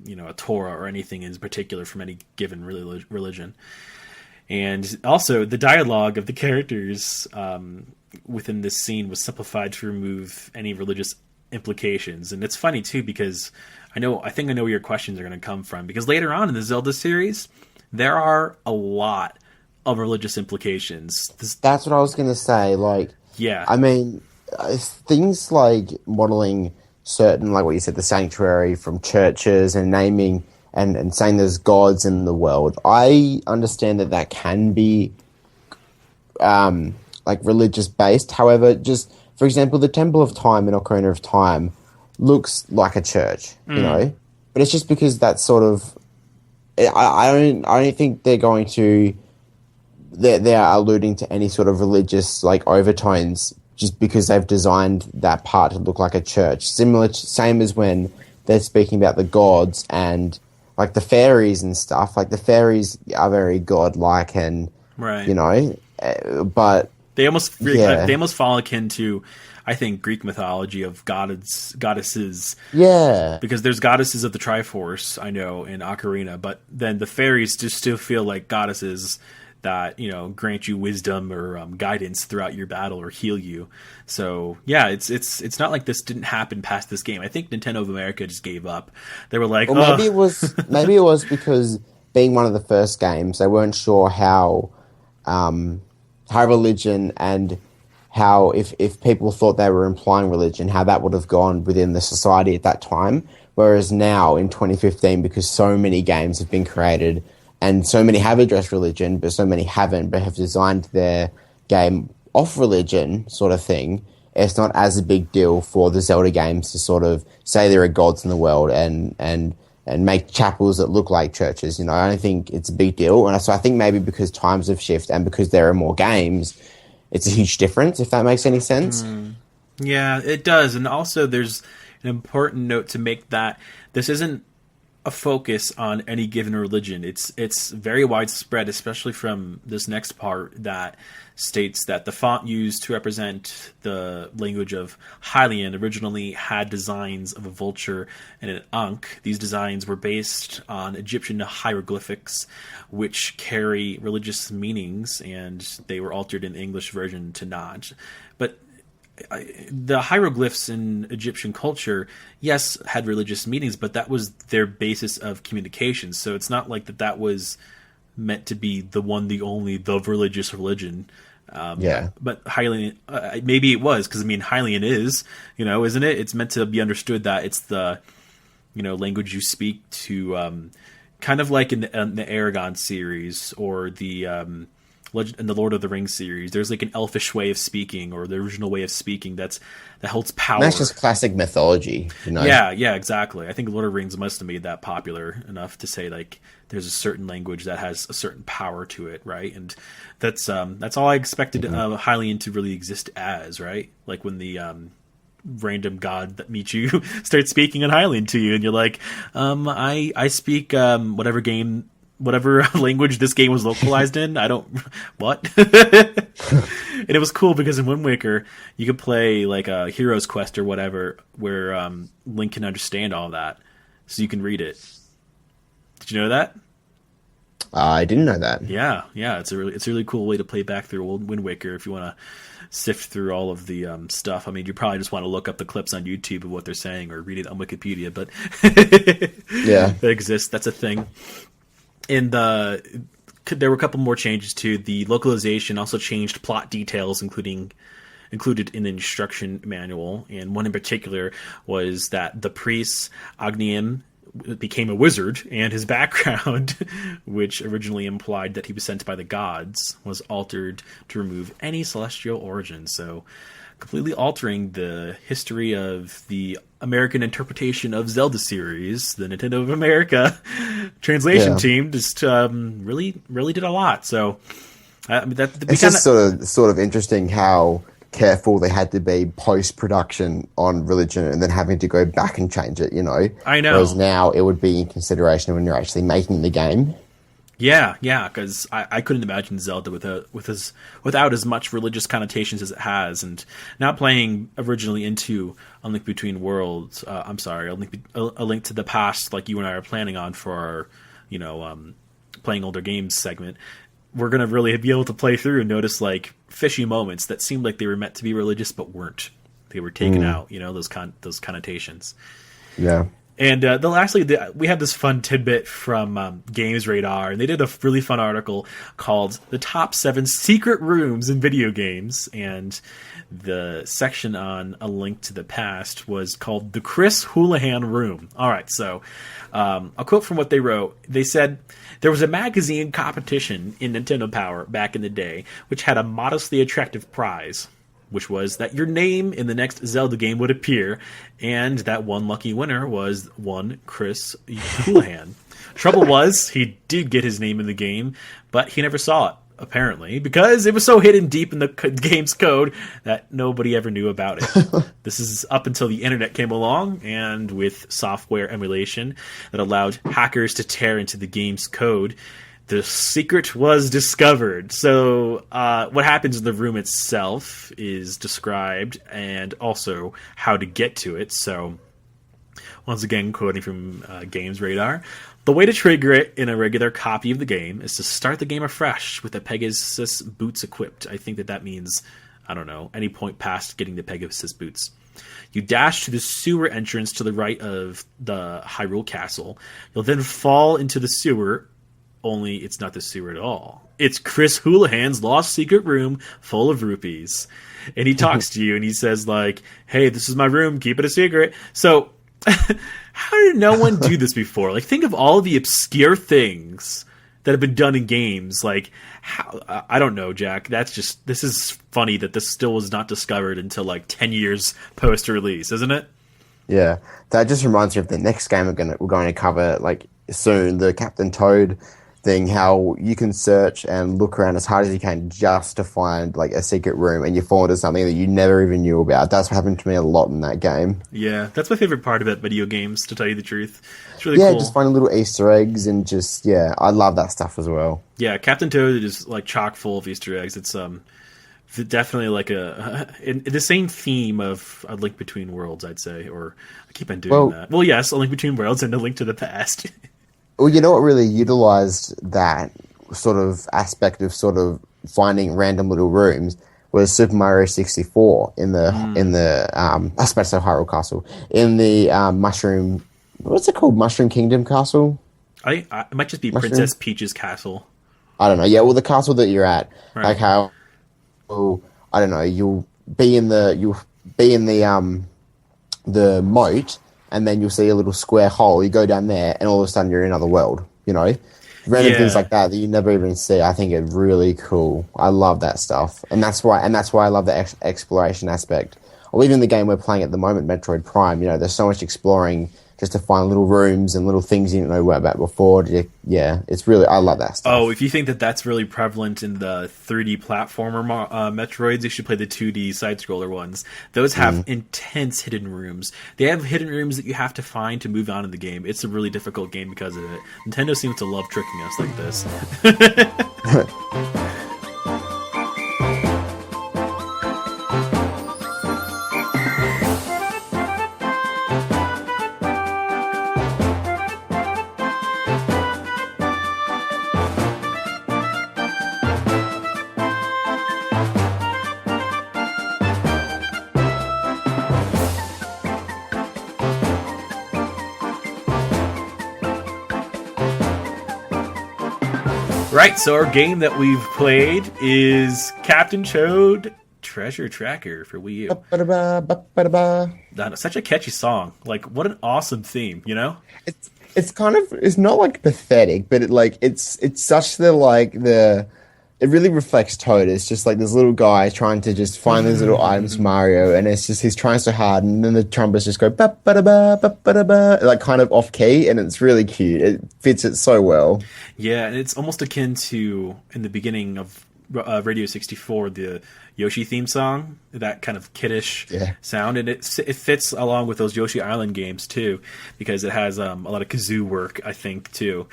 you know, a Torah or anything in particular from any given religion. And also, the dialogue of the characters within this scene was simplified to remove any religious implications. And it's funny too, because I think I know where your questions are going to come from, because later on in the Zelda series, there are a lot of religious implications. That's what I was going to say. Like, yeah, I mean, things like modeling certain, like what you said, the sanctuary from churches and naming and saying there's gods in the world. I understand that can be like religious based. However, just for example, the Temple of Time in Ocarina of Time looks like a church, you know, but it's just because that's sort of. I don't think they're going to. They are alluding to any sort of religious like overtones just because they've designed that part to look like a church. Same as when they're speaking about the gods and like the fairies and stuff. Like the fairies are very godlike and right, you know, but they almost fall akin to, I think, Greek mythology of goddesses. Yeah, because there's goddesses of the Triforce, I know, in Ocarina, but then the fairies just still feel like goddesses that, you know, grant you wisdom or guidance throughout your battle or heal you. So yeah, it's not like this didn't happen past this game. I think Nintendo of America just gave up. They were like, well, maybe it was because being one of the first games, they weren't sure how religion and how if people thought they were implying religion, how that would have gone within the society at that time. Whereas now in 2015, because so many games have been created. And so many have addressed religion, but so many haven't, but have designed their game off religion sort of thing. It's not as a big deal for the Zelda games to sort of say there are gods in the world and make chapels that look like churches. You know, I don't think it's a big deal. And so I think maybe because times have shifted and because there are more games, it's a huge difference, if that makes any sense. Yeah, it does. And also there's an important note to make that this isn't a focus on any given religion. It's very widespread, especially from this next part that states that the font used to represent the language of Hylian originally had designs of a vulture and an ankh. These designs were based on Egyptian hieroglyphics, which carry religious meanings, and they were altered in the English version to not. But the hieroglyphs in Egyptian culture, yes, had religious meanings, but that was their basis of communication. So it's not like that was meant to be the one, the only, the religious religion. But Hylian, maybe it was, because I mean, Hylian is, you know, isn't it? It's meant to be understood that it's the, you know, language you speak to, kind of like in the Aragon series or the in the Lord of the Rings series, there's like an elfish way of speaking, or the original way of speaking that holds power. And that's just classic mythology, you know? Yeah, exactly. I think Lord of the Rings must have made that popular enough to say like there's a certain language that has a certain power to it, right? And that's all I expected Hylian to really exist as, right? Like when the random god that meets you starts speaking in Hylian to you, and you're like, I speak whatever language this game was localized in. I don't... What? And it was cool because in Wind Waker, you could play like a Hero's Quest or whatever, where Link can understand all that, so you can read it. Did you know that? I didn't know that. Yeah. It's a really cool way to play back through old Wind Waker if you want to sift through all of the stuff. I mean, you probably just want to look up the clips on YouTube of what they're saying or read it on Wikipedia, but yeah, that exists. That's a thing. There were a couple more changes to the localization. Also changed plot details, included in the instruction manual. And one in particular was that the priest Agnium became a wizard, and his background, which originally implied that he was sent by the gods, was altered to remove any celestial origin. So completely altering the history of the American interpretation of Zelda series. The Nintendo of America translation team just really did a lot. So I mean, it's just sort of interesting how careful they had to be post-production on religion and then having to go back and change it, you know. I know. Whereas now it would be in consideration when you're actually making the game. Yeah, yeah, because I couldn't imagine Zelda without as much religious connotations as it has, and not playing originally into A Link Between Worlds. I'm sorry, a Link to the Past, like you and I are planning on for our, playing older games segment. We're gonna really be able to play through and notice like fishy moments that seemed like they were meant to be religious but weren't. They were taken out, those connotations. Yeah. And lastly, we had this fun tidbit from Games Radar, and they did a really fun article called "The Top 7 Secret Rooms in Video Games," and the section on A Link to the Past was called "The Chris Houlihan Room." All right, so a quote from what they wrote. They said, "There was a magazine competition in Nintendo Power back in the day, which had a modestly attractive prize, which was that your name in the next Zelda game would appear, and that one lucky winner was one Chris Houlihan. Trouble was, he did get his name in the game, but he never saw it, apparently, because it was so hidden deep in the game's code that nobody ever knew about it. This is up until the internet came along, and with software emulation that allowed hackers to tear into the game's code, the secret was discovered." So what happens in the room itself is described, and also how to get to it. So once again, quoting from Games Radar, "The way to trigger it in a regular copy of the game is to start the game afresh with the Pegasus boots equipped." I think that means, I don't know, any point past getting the Pegasus boots. "You dash to the sewer entrance to the right of the Hyrule Castle. You'll then fall into the sewer, only it's not the sewer at all. It's Chris Houlihan's lost secret room full of rupees." And he talks to you and he says like, "Hey, this is my room. Keep it a secret." So how did no one do this before? Like, think of all the obscure things that have been done in games. Like, how, I don't know, Jack. This is funny that this still was not discovered until like 10 years post-release, isn't it? Yeah. That just reminds me of the next game we're going to cover like soon, the Captain Toad thing, how you can search and look around as hard as you can just to find like a secret room, and you fall into something that you never even knew about. That's what happened to me a lot in that game. Yeah, that's my favorite part about video games, to tell you the truth. It's really cool. Yeah, just finding little Easter eggs and just, I love that stuff as well. Yeah, Captain Toad is like chock full of Easter eggs. It's definitely like in the same theme of A Link Between Worlds, I'd say, or I keep on doing that. Well, yes, A Link Between Worlds and A Link to the Past. Well, you know what really utilized that sort of aspect of sort of finding random little rooms was Super Mario 64 in the I was about to say Hyrule Castle, in the Mushroom, what's it called? Mushroom Kingdom Castle? It might just be Princess Peach's castle. I don't know. Yeah, well, the castle that you're at, right. Like how, I don't know, you'll be in the moat, and then you'll see a little square hole. You go down there, and all of a sudden you're in another world. Random things like that you never even see. I think it's really cool. I love that stuff, and that's why I love the exploration aspect. Or even the game we're playing at the moment, Metroid Prime. There's so much exploring just to find little rooms and little things you didn't know about before. Yeah, it's really, I love that stuff. Oh, if you think that that's really prevalent in the 3D platformer Metroids, you should play the 2D side-scroller ones. Those have intense hidden rooms. They have hidden rooms that you have to find to move on in the game. It's a really difficult game because of it. Nintendo seems to love tricking us like this. Right, so our game that we've played is Captain Toad Treasure Tracker for Wii U. Such a catchy song. Like, what an awesome theme, It's kind of, it's not like pathetic, but it's such it really reflects Toad. It's just like this little guy trying to just find these little items for Mario, and it's just he's trying so hard, and then the trumpets just go ba ba da ba ba ba da ba, like kind of off key, and it's really cute. It fits it so well. Yeah, and it's almost akin to in the beginning of Radio 64, the Yoshi theme song, that kind of kiddish sound, and it fits along with those Yoshi Island games too, because it has a lot of kazoo work, I think, too.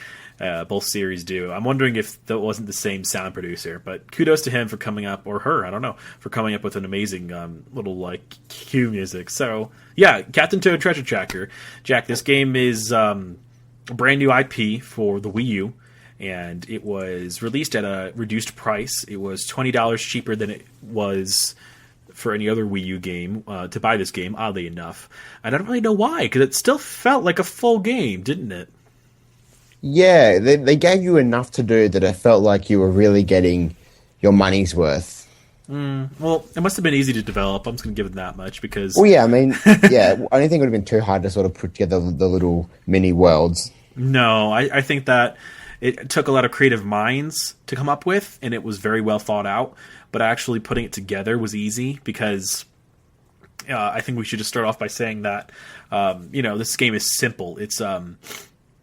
Both series do. I'm wondering if that wasn't the same sound producer, but kudos to him for coming up, or her, I don't know, for coming up with an amazing little like cue music. So yeah, Captain Toad Treasure Tracker. Jack, this game is a brand new IP for the Wii U, and it was released at a reduced price. It was $20 cheaper than it was for any other Wii U game to buy this game, oddly enough. And I don't really know why, because it still felt like a full game, didn't it? Yeah, they gave you enough to do that it felt like you were really getting your money's worth. Well, it must have been easy to develop. I'm just going to give it that much because... Well, yeah, I mean, yeah, I don't think it would have been too hard to sort of put together the little mini worlds. No, I think that it took a lot of creative minds to come up with, and it was very well thought out. But actually putting it together was easy because I think we should just start off by saying that, this game is simple. It's...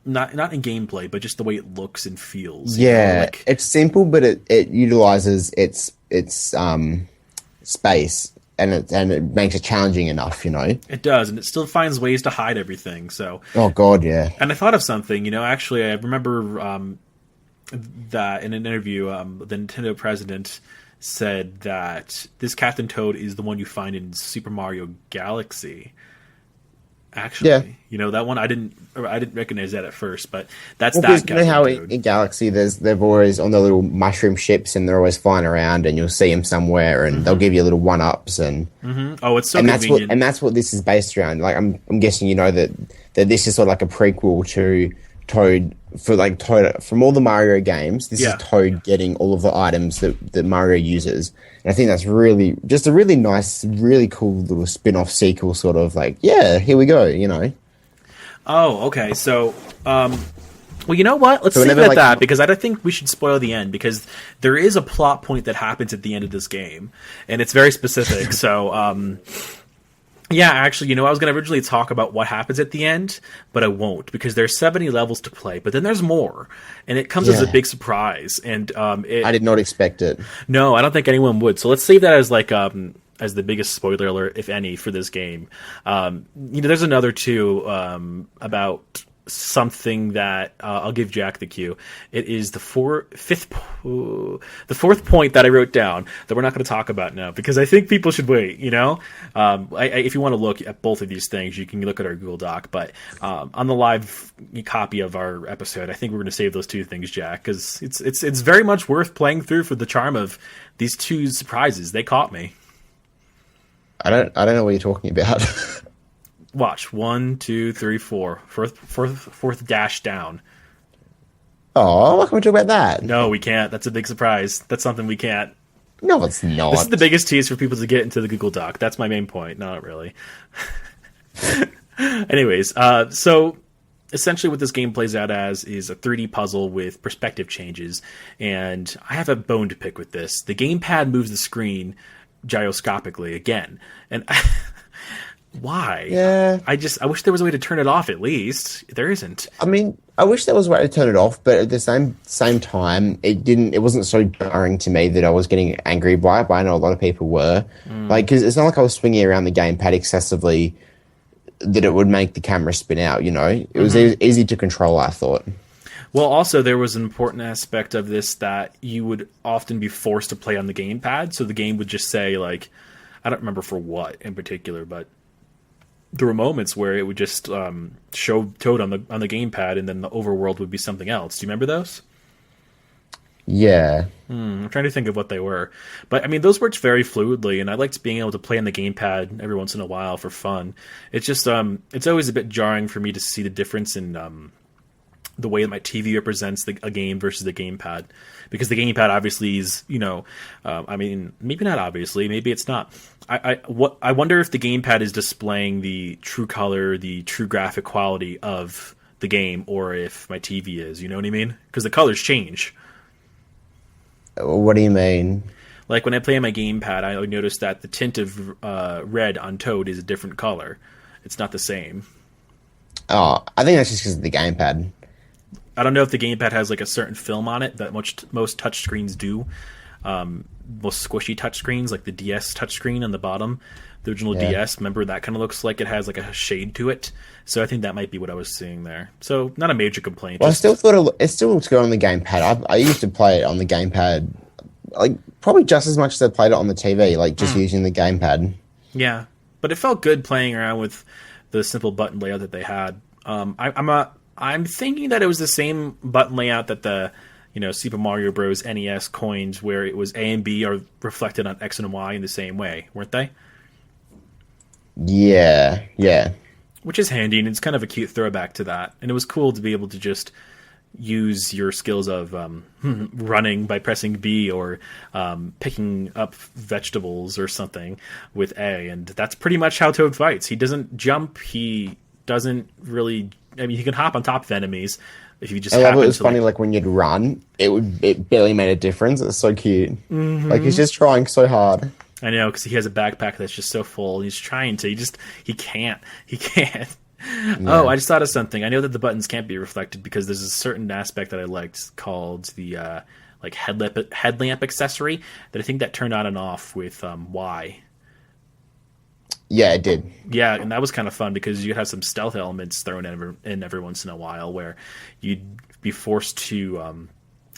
Not in gameplay, but just the way it looks and feels. Yeah, it's simple, but it utilizes its space, and it makes it challenging enough. It does, and it still finds ways to hide everything. So, oh god, yeah. And I thought of something. Actually, I remember that in an interview, the Nintendo president said that this Captain Toad is the one you find in Super Mario Galaxy. Actually, that one I didn't recognize that at first, but that's that. You know how in Galaxy they've always on the little mushroom ships, and they're always flying around, and you'll see them somewhere, and they'll give you little one-ups, and it's so convenient. That's what this is based around. Like I'm guessing that this is sort of like a prequel to Toad from all the Mario games. This is Toad getting all of the items that Mario uses. And I think that's really just a really nice, really cool little spin-off sequel sort of like, yeah, here we go, Oh, okay. So, well, you know what? Let's leave it at that, because I don't think we should spoil the end, because there is a plot point that happens at the end of this game, and it's very specific. So, yeah, actually, I was going to originally talk about what happens at the end, but I won't, because there's 70 levels to play, but then there's more, and it comes as a big surprise, and I did not expect it. No, I don't think anyone would, so let's save that as like as the biggest spoiler alert, if any, for this game. There's another too about something that I'll give Jack the cue. It is the fourth point that I wrote down that we're not going to talk about now, because I think people should wait. If you want to look at both of these things, you can look at our Google Doc. But on the live copy of our episode, I think we're going to save those two things, Jack, because it's very much worth playing through for the charm of these two surprises. They caught me. I don't know what you're talking about. Watch 1, 2, 3, 4. Fourth dash down. Oh, why can't we talk about that? No, we can't. That's a big surprise. That's something we can't. No, it's not. This is the biggest tease for people to get into the Google Doc. That's my main point. Not really. Anyways, so essentially what this game plays out as is a 3D puzzle with perspective changes, and I have a bone to pick with this. The gamepad moves the screen gyroscopically again, and why? Yeah. I wish there was a way to turn it off at least. There isn't. I mean, I wish there was a way to turn it off, but at the same time, it wasn't so jarring to me that I was getting angry by it, but I know a lot of people were. Because it's not like I was swinging around the gamepad excessively that it would make the camera spin out, It was easy to control, I thought. Well, also, there was an important aspect of this that you would often be forced to play on the gamepad, so the game would just say, like, I don't remember for what in particular, but there were moments where it would just show Toad on the gamepad, and then the overworld would be something else. Do you remember those? Yeah. I'm trying to think of what they were. But, I mean, those worked very fluidly, and I liked being able to play on the gamepad every once in a while for fun. It's just, it's always a bit jarring for me to see the difference in the way that my TV represents a game versus the gamepad. Because the gamepad obviously is, I mean, maybe not obviously, maybe it's not. I wonder if the gamepad is displaying the true color, the true graphic quality of the game, or if my TV is, you know what I mean? Because the colors change. What do you mean? Like when I play on my gamepad, I notice that the tint of red on Toad is a different color. It's not the same. Oh, I think that's just because of the gamepad. I don't know if the gamepad has like a certain film on it that most touch screens do. most squishy touchscreens, like the DS touchscreen on the bottom. The original DS, remember, that kind of looks like it has like a shade to it. So I think that might be what I was seeing there. So not a major complaint. Well, I still thought it still looks good on the gamepad. I used to play it on the gamepad, like probably just as much as I played it on the TV, like just using the gamepad. Yeah, but it felt good playing around with the simple button layout that they had. I'm thinking that it was the same button layout that the Super Mario Bros. NES coins, where it was A and B are reflected on X and Y in the same way, weren't they? Yeah. Which is handy, and it's kind of a cute throwback to that. And it was cool to be able to just use your skills of running by pressing B, or picking up vegetables or something with A. And that's pretty much how Toad fights. He doesn't jump. He doesn't really... I mean, he can hop on top of enemies if you just I love happen it. Was to... funny, like when you'd run, it barely made a difference. It's so cute. Mm-hmm. Like he's just trying so hard. I know, because he has a backpack that's just so full. He's trying to. He can't. Yeah. Oh, I just thought of something. I know that the buttons can't be reflected because there's a certain aspect that I liked called the like headlamp accessory that I think that turned on and off with Y. Yeah, it did. Yeah, and that was kind of fun because you'd have some stealth elements thrown in every once in a while where you'd be forced to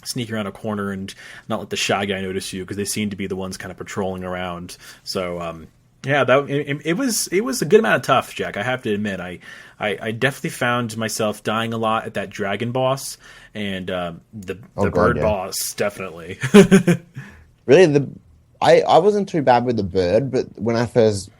sneak around a corner and not let the shy guy notice you because they seem to be the ones kind of patrolling around. So yeah, it was a good amount of tough, Jack. I have to admit, I definitely found myself dying a lot at that dragon boss and the bird boss definitely. Really, I wasn't too bad with the bird, but when I first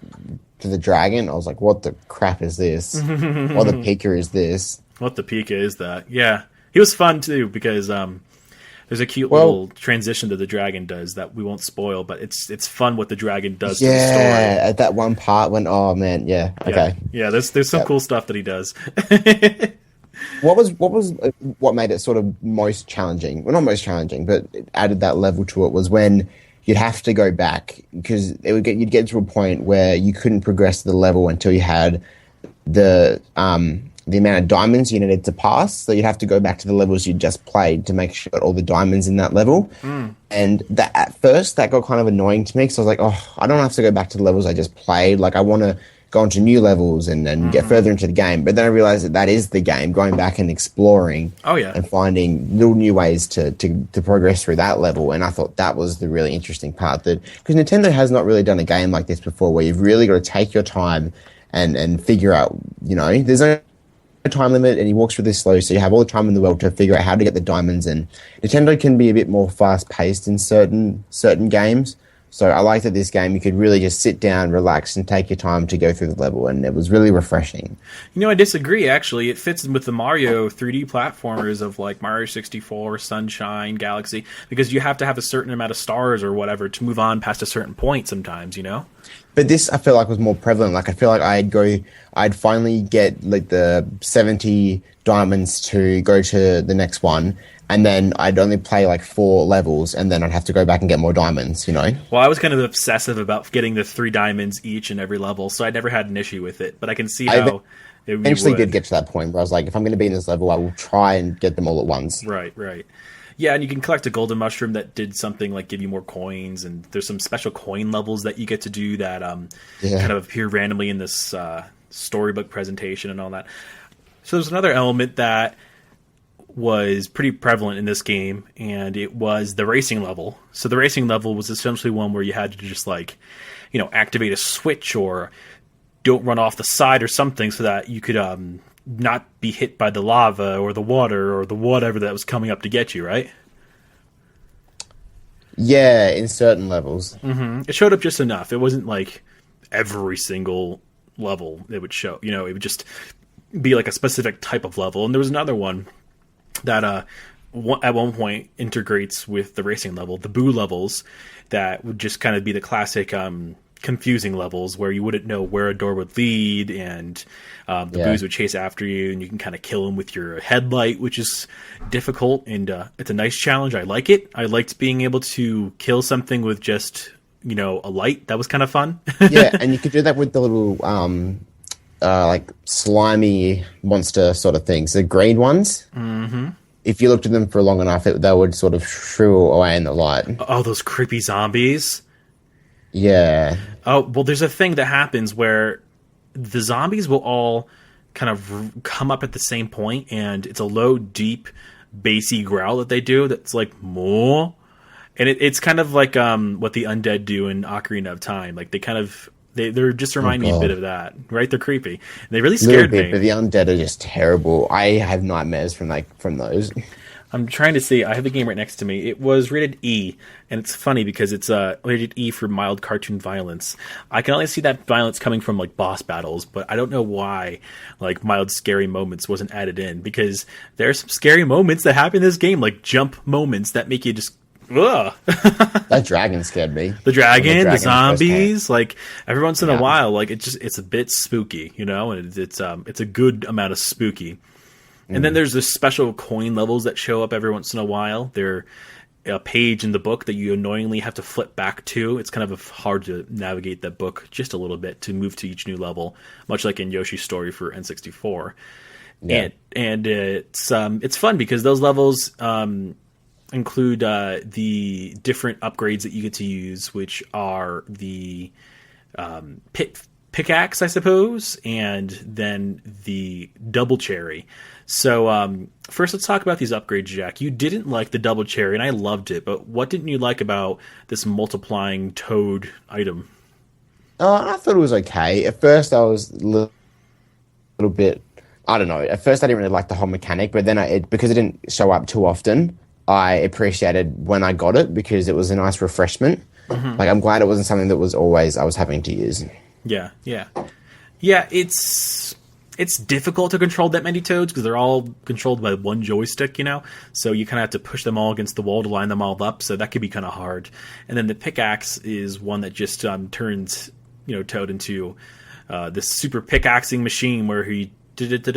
to the dragon, I was like, "What the crap is this? What the Pika is this? What the Pika is that?" Yeah, he was fun too because there's a cute little transition that the dragon does that we won't spoil, but it's fun what the dragon does to the story. Yeah, at that one part when, oh man, yeah, okay. Yeah, there's some cool stuff that he does. What made it sort of most challenging? Well, not most challenging, but it added that level to it was when you'd have to go back because you'd get to a point where you couldn't progress the level until you had the amount of diamonds you needed to pass. So you'd have to go back to the levels you just played to make sure you got all the diamonds in that level. And that at first that got kind of annoying to me because I was like, oh, I don't have to go back to the levels I just played. Like I want to go into new levels and get further into the game. But then I realized that is the game, going back and exploring and finding little new ways to progress through that level. And I thought that was the really interesting part, that because Nintendo has not really done a game like this before where you've really got to take your time and figure out, there's no time limit and he walks through this slow, so you have all the time in the world to figure out how to get the diamonds. And Nintendo can be a bit more fast-paced in certain games. So I like that this game, you could really just sit down, relax, and take your time to go through the level, and it was really refreshing. I disagree, actually. It fits with the Mario 3D platformers of, like, Mario 64, Sunshine, Galaxy, because you have to have a certain amount of stars or whatever to move on past a certain point sometimes, But this, I feel like, was more prevalent. Like, I feel like I'd finally get, like, the 70 diamonds to go to the next one, and then I'd only play like 4 levels, and then I'd have to go back and get more diamonds, Well, I was kind of obsessive about getting the 3 diamonds each in every level, so I never had an issue with it. But I can see how it eventually did get to that point where I was like, if I'm going to be in this level, I will try and get them all at once. Right. Yeah, and you can collect a golden mushroom that did something like give you more coins, and there's some special coin levels that you get to do that kind of appear randomly in this storybook presentation and all that. So there's another element that was pretty prevalent in this game, and it was the racing level. So the racing level was essentially one where you had to just activate a switch or don't run off the side or something so that you could not be hit by the lava or the water or the whatever that was coming up to get you, right? Yeah, in certain levels. Mm-hmm. It showed up just enough. It wasn't like every single level it would show. It would just be like a specific type of level. And there was another one that at one point integrates with the racing level, the boo levels, that would just kind of be the classic confusing levels where you wouldn't know where a door would lead, and the boos would chase after you, and you can kind of kill them with your headlight, which is difficult, and it's a nice challenge. I like it. I liked being able to kill something with just a light. That was kind of fun. Yeah, and you could do that with the little like slimy monster sort of things, the green ones. Mm-hmm. if you looked at them for long enough, they would sort of shrivel away in the light. Oh, those creepy zombies. Yeah. Oh, well, there's a thing that happens where the zombies will all kind of come up at the same point, and it's a low, deep, bassy growl that they do that's like, more. And it's kind of like what the undead do in Ocarina of Time. Like, they're just remind me a bit of that, right? They're creepy. They really scared me. But the undead are just terrible. I have nightmares from those. I'm trying to see. I have the game right next to me. It was rated E, and it's funny because it's rated E for mild cartoon violence. I can only see that violence coming from like boss battles, but I don't know why like mild scary moments wasn't added in, because there are some scary moments that happen in this game, like jump moments that make you just ugh. That dragon scared me. The dragon, the zombies, like every once in a while, like it's a bit spooky, you know, and it's a good amount of spooky. And then there's this special coin levels that show up every once in a while. They're a page in the book that you annoyingly have to flip back to. It's kind of hard to navigate that book just a little bit to move to each new level, much like in Yoshi's Story for N64. Yeah. And it's fun because those levels include the different upgrades that you get to use, which are the pickaxe, I suppose, and then the double cherry. So first, let's talk about these upgrades, Jack. You didn't like the double cherry, and I loved it, but what didn't you like about this multiplying toad item? I thought it was okay. At first, I was a little bit, I don't know. At first, I didn't really like the whole mechanic, but then because it didn't show up too often, I appreciated when I got it because it was a nice refreshment. Mm-hmm. Like, I'm glad it wasn't something that was always I was having to use. Yeah. It's difficult to control that many toads because they're all controlled by one joystick, you know? So you kind of have to push them all against the wall to line them all up, so that could be kind of hard. And then the pickaxe is one that just turns, Toad into this super pickaxing machine where he that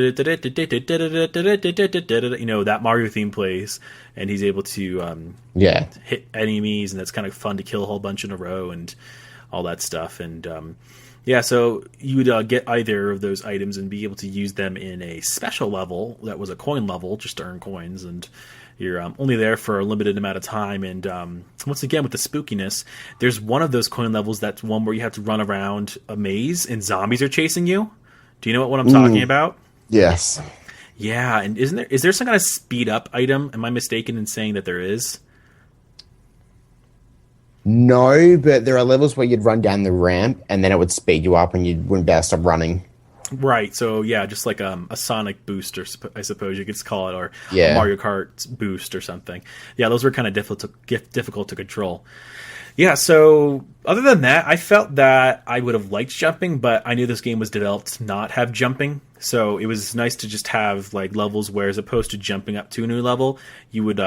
Mario theme plays, and he's able to hit enemies, and that's kind of fun to kill a whole bunch in a row and all that stuff. And so you would get either of those items and be able to use them in a special level that was a coin level, just to earn coins, and you're only there for a limited amount of time. And once again, with the spookiness, there's one of those coin levels that's one where you have to run around a maze and zombies are chasing you. Do you know what I'm talking about? Yes. Yeah, and is there some kind of speed up item? Am I mistaken in saying that there is? No, but there are levels where you'd run down the ramp and then it would speed you up and you wouldn't be able to stop running. Right, so yeah, just like a Sonic boost, or I suppose you could call it, or a Mario Kart boost or something. Yeah, those were kind of difficult to control. Yeah, so other than that, I felt that I would have liked jumping, but I knew this game was developed to not have jumping. So it was nice to just have like levels where, as opposed to jumping up to a new level, you would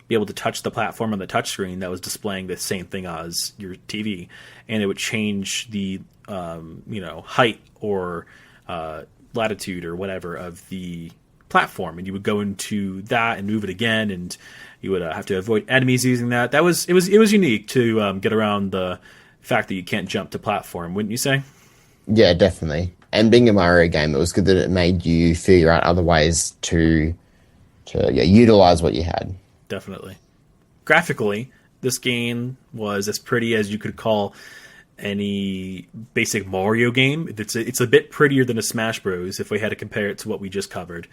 be able to touch the platform on the touchscreen that was displaying the same thing as your TV, and it would change the height or latitude or whatever of the platform, and you would go into that and move it again, and you would have to avoid enemies using that. It was unique to get around the fact that you can't jump to platform, wouldn't you say? Yeah, definitely. And being a Mario game, it was good that it made you figure out other ways to utilize what you had. Definitely. Graphically, this game was as pretty as you could call any basic Mario game. It's a bit prettier than a Smash Bros. If we had to compare it to what we just covered,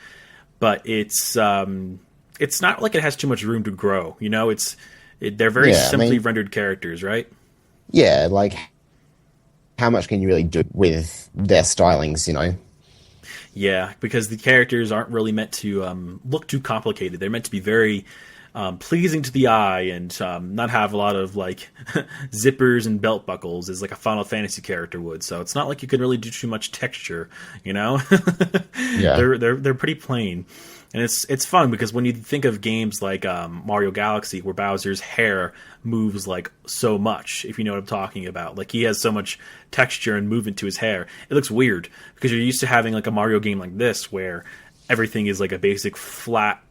but it's not like it has too much room to grow. They're very simply rendered characters, right? Yeah, like how much can you really do with their stylings? Yeah, because the characters aren't really meant to look too complicated. They're meant to be very pleasing to the eye and not have a lot of like zippers and belt buckles as like a Final Fantasy character would. So it's not like you can really do too much texture, Yeah. They're pretty plain. And it's fun because when you think of games like Mario Galaxy, where Bowser's hair moves like so much, if you know what I'm talking about, like he has so much texture and movement to his hair, it looks weird because you're used to having like a Mario game like this where everything is like a basic flat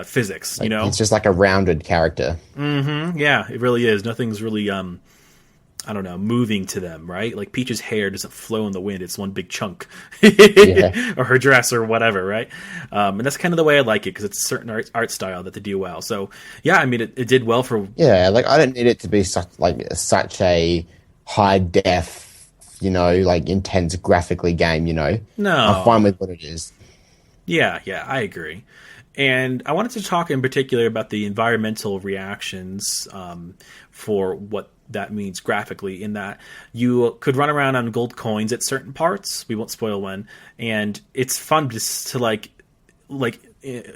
physics, It's just like a rounded character. Mm-hmm. Yeah, it really is. Nothing's really I don't know, moving to them, right? Like Peach's hair doesn't flow in the wind; it's one big chunk, or her dress, or whatever, right? And that's kind of the way I like it because it's a certain art style that they do well. So yeah, I mean, it did well for like I don't need it to be such a high def, like intense graphically game. No, I'm fine with what it is. Yeah, I agree. And I wanted to talk in particular about the environmental reactions for what that means graphically, in that you could run around on gold coins at certain parts. We won't spoil when. And it's fun just to like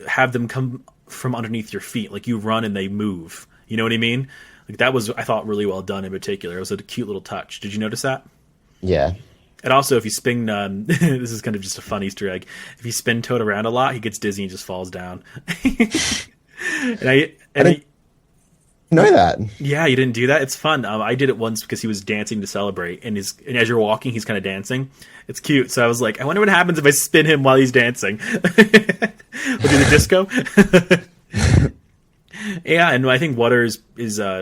have them come from underneath your feet. Like you run and they move. You know what I mean? Like that was, I thought, really well done in particular. It was a cute little touch. Did you notice that? Yeah. And also, if you spin, this is kind of just a fun Easter egg. If you spin Toad around a lot, he gets dizzy and just falls down. I didn't know that. Yeah, you didn't do that. It's fun. I did it once because he was dancing to celebrate, and as you're walking, he's kind of dancing. It's cute. So I was like, I wonder what happens if I spin him while he's dancing. We'll do the disco. Yeah, and I think water is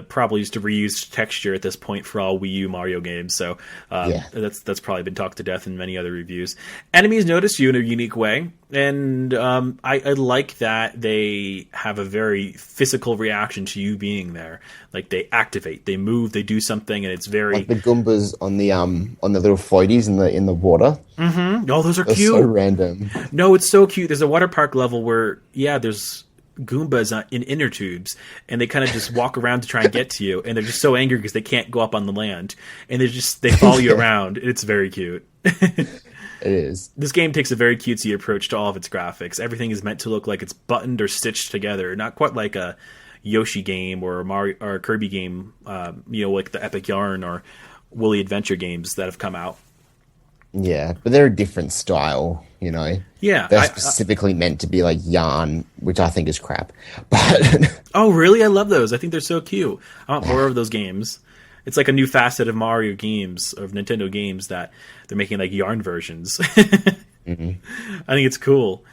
probably just a reused texture at this point for all Wii U Mario games. So that's probably been talked to death in many other reviews. Enemies notice you in a unique way, and I like that they have a very physical reaction to you being there. Like they activate, they move, they do something, and it's very like the Goombas on the little floaties in the water. Mm-hmm. Oh, those are They're cute. So random. No, it's so cute. There's a water park level where there's Goombas in inner tubes, and they kind of just walk around to try and get to you, and they're just so angry because they can't go up on the land, and they follow you around. It's very cute. It is. This game takes a very cutesy approach to all of its graphics. Everything is meant to look like it's buttoned or stitched together, not quite like a Yoshi game or a Mario or a Kirby game, like the Epic Yarn or Woolly Adventure games that have come out. Yeah, but they're a different style, Yeah. They're specifically meant to be like yarn, which I think is crap. But oh, really? I love those. I think they're so cute. I want more of those games. It's like a new facet of Mario games, of Nintendo games, that they're making like yarn versions. Mm-hmm. I think it's cool.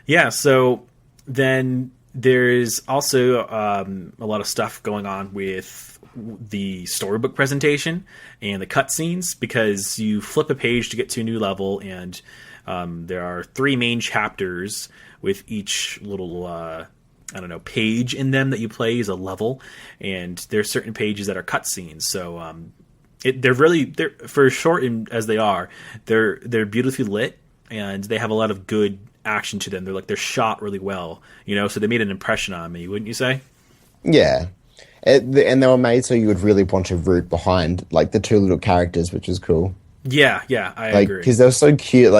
Yeah, so then there's also a lot of stuff going on with the storybook presentation and the cutscenes, because you flip a page to get to a new level, and there are 3 main chapters with each little page in them that you play is a level, and there's certain pages that are cutscenes. So they're for short as they are, they're beautifully lit, and they have a lot of good action to them. They're shot really well, so they made an impression on me, wouldn't you say? Yeah. And they were made so you would really want to root behind like the 2 little characters, which is cool. Yeah, I agree. Because they're so cute.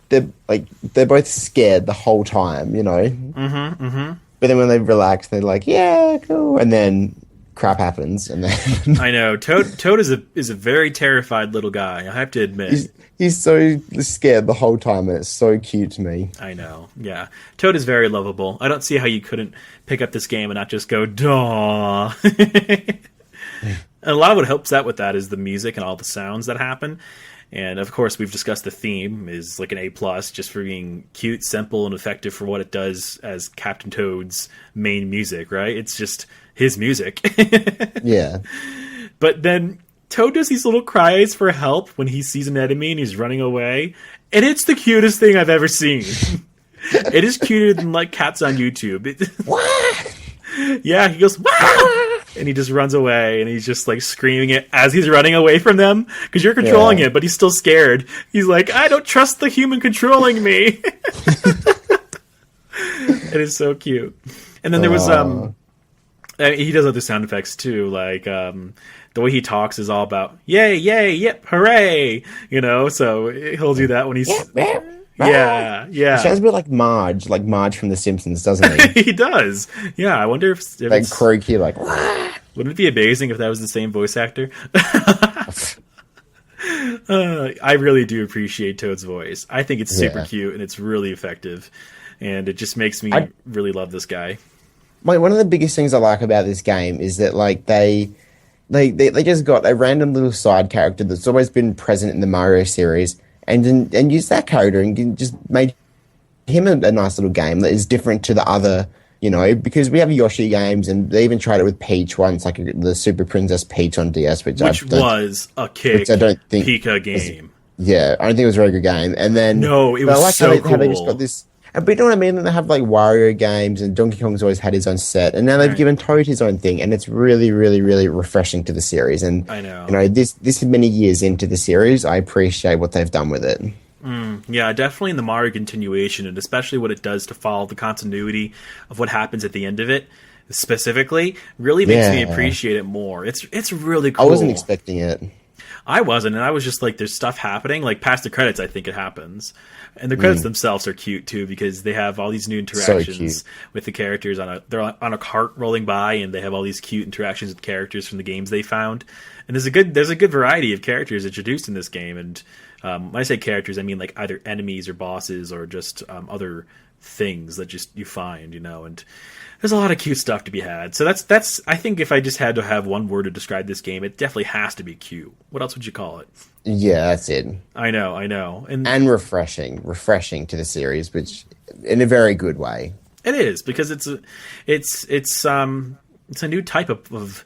They're both scared the whole time, Mm-hmm. But then when they relax, they're like, "Yeah, cool," and then crap happens, and then I know Toad is a very terrified little guy. I have to admit, he's so scared the whole time, and it's so cute to me. I know, yeah. Toad is very lovable. I don't see how you couldn't pick up this game and not just go, "Daw." And a lot of what helps out with that is the music and all the sounds that happen. And of course, we've discussed the theme is like an A+, just for being cute, simple, and effective for what it does as Captain Toad's main music, right? It's just his music. Yeah. But then Toad does these little cries for help when he sees an enemy and he's running away. And it's the cutest thing I've ever seen. It is cuter than like cats on YouTube. Yeah, he goes, "Wah!" And he just runs away, and he's just like screaming it as he's running away from them, because you're controlling it, but he's still scared. He's like, "I don't trust the human controlling me." It is so cute. And then there was he does other sound effects too, like the way he talks is all about yay, yep, hooray, so he'll do that when he's yeah. It sounds a bit like Marge from The Simpsons, doesn't he? He does. Yeah, I wonder if like it's croaky, like. Wouldn't it be amazing if that was the same voice actor? I really do appreciate Toad's voice. I think it's super cute, and it's really effective, and it just makes me really love this guy. One of the biggest things I like about this game is that like they just got a random little side character that's always been present in the Mario series, and used that character and just made him a nice little game that is different to the other because we have Yoshi games, and they even tried it with Peach once, like the Super Princess Peach on DS, which was a kick. Which I don't think Pika game. Yeah, I don't think it was a very good game. And then no, it was so cool. How they just got this. But you know what I mean? They have like Wario games, and Donkey Kong's always had his own set, and now they've given Toad his own thing, and it's really, really, really refreshing to the series. And I know, this many years into the series, I appreciate what they've done with it. Yeah, definitely in the Mario continuation, and especially what it does to follow the continuity of what happens at the end of it, specifically, really makes me appreciate it more. It's really cool. I wasn't expecting it. I wasn't, and I was just like, there's stuff happening. Like, past the credits, I think it happens. And the credits themselves are cute, too, because they have all these new interactions with the characters. They're on a cart rolling by, and they have all these cute interactions with characters from the games they found. And there's a good variety of characters introduced in this game. And when I say characters, I mean, like, either enemies or bosses or just other things that just you find, and there's a lot of cute stuff to be had. So that's I think if I just had to have one word to describe this game, it definitely has to be cute. What else would you call it? Yeah, that's it. I know. And refreshing to the series, which in a very good way. It is, because it's a new type of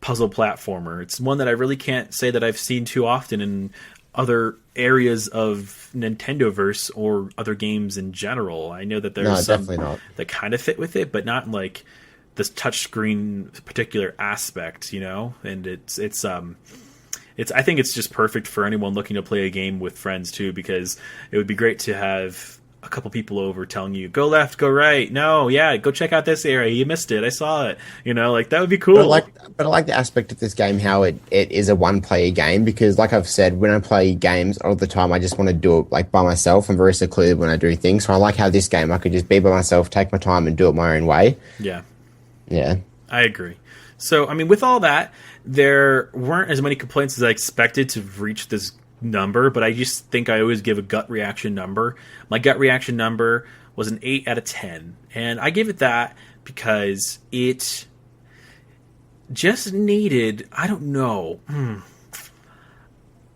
puzzle platformer. It's one that I really can't say that I've seen too often in other areas of Nintendoverse or other games in general. I know that there's some that kind of fit with it, but not in like this touchscreen particular aspect, And I think it's just perfect for anyone looking to play a game with friends too, because it would be great to have a couple people over telling you, go left, go right. No, yeah, go check out this area. You missed it. I saw it. Like that would be cool. But I like the aspect of this game, how it is a one-player game, because like I've said, when I play games all the time, I just want to do it like by myself. I'm very secluded when I do things. So I like how this game, I could just be by myself, take my time and do it my own way. Yeah. Yeah. I agree. So, I mean, with all that, there weren't as many complaints as I expected to reach this number, but I just think I always give a gut reaction number. My gut reaction number was an 8 out of 10, and I give it that because it just needed, I don't know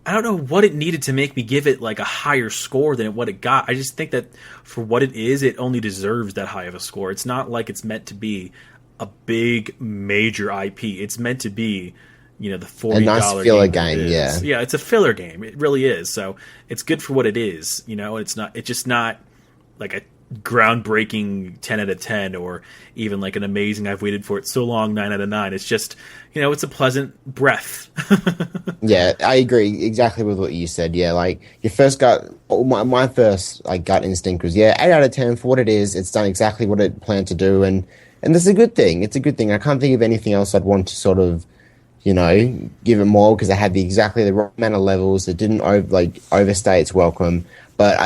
what it needed to make me give it like a higher score than what it got. I just think that for what it is, it only deserves that high of a score. It's not like it's meant to be a big major IP. It's meant to be the $40 a nice filler game. Yeah, it's a filler game. It really is. So it's good for what it is. It's just not like a groundbreaking 10 out of 10 or even like an amazing I've waited for it so long 9 out of 9. It's just it's a pleasant breath. Yeah, I agree exactly with what you said. Yeah, like your first my first gut instinct was 8 out of 10 for what it is. It's done exactly what it planned to do, and that's a good thing. It's a good thing. I can't think of anything else I'd want to sort of give it more, because it had exactly the right amount of levels. It didn't overstay its welcome. But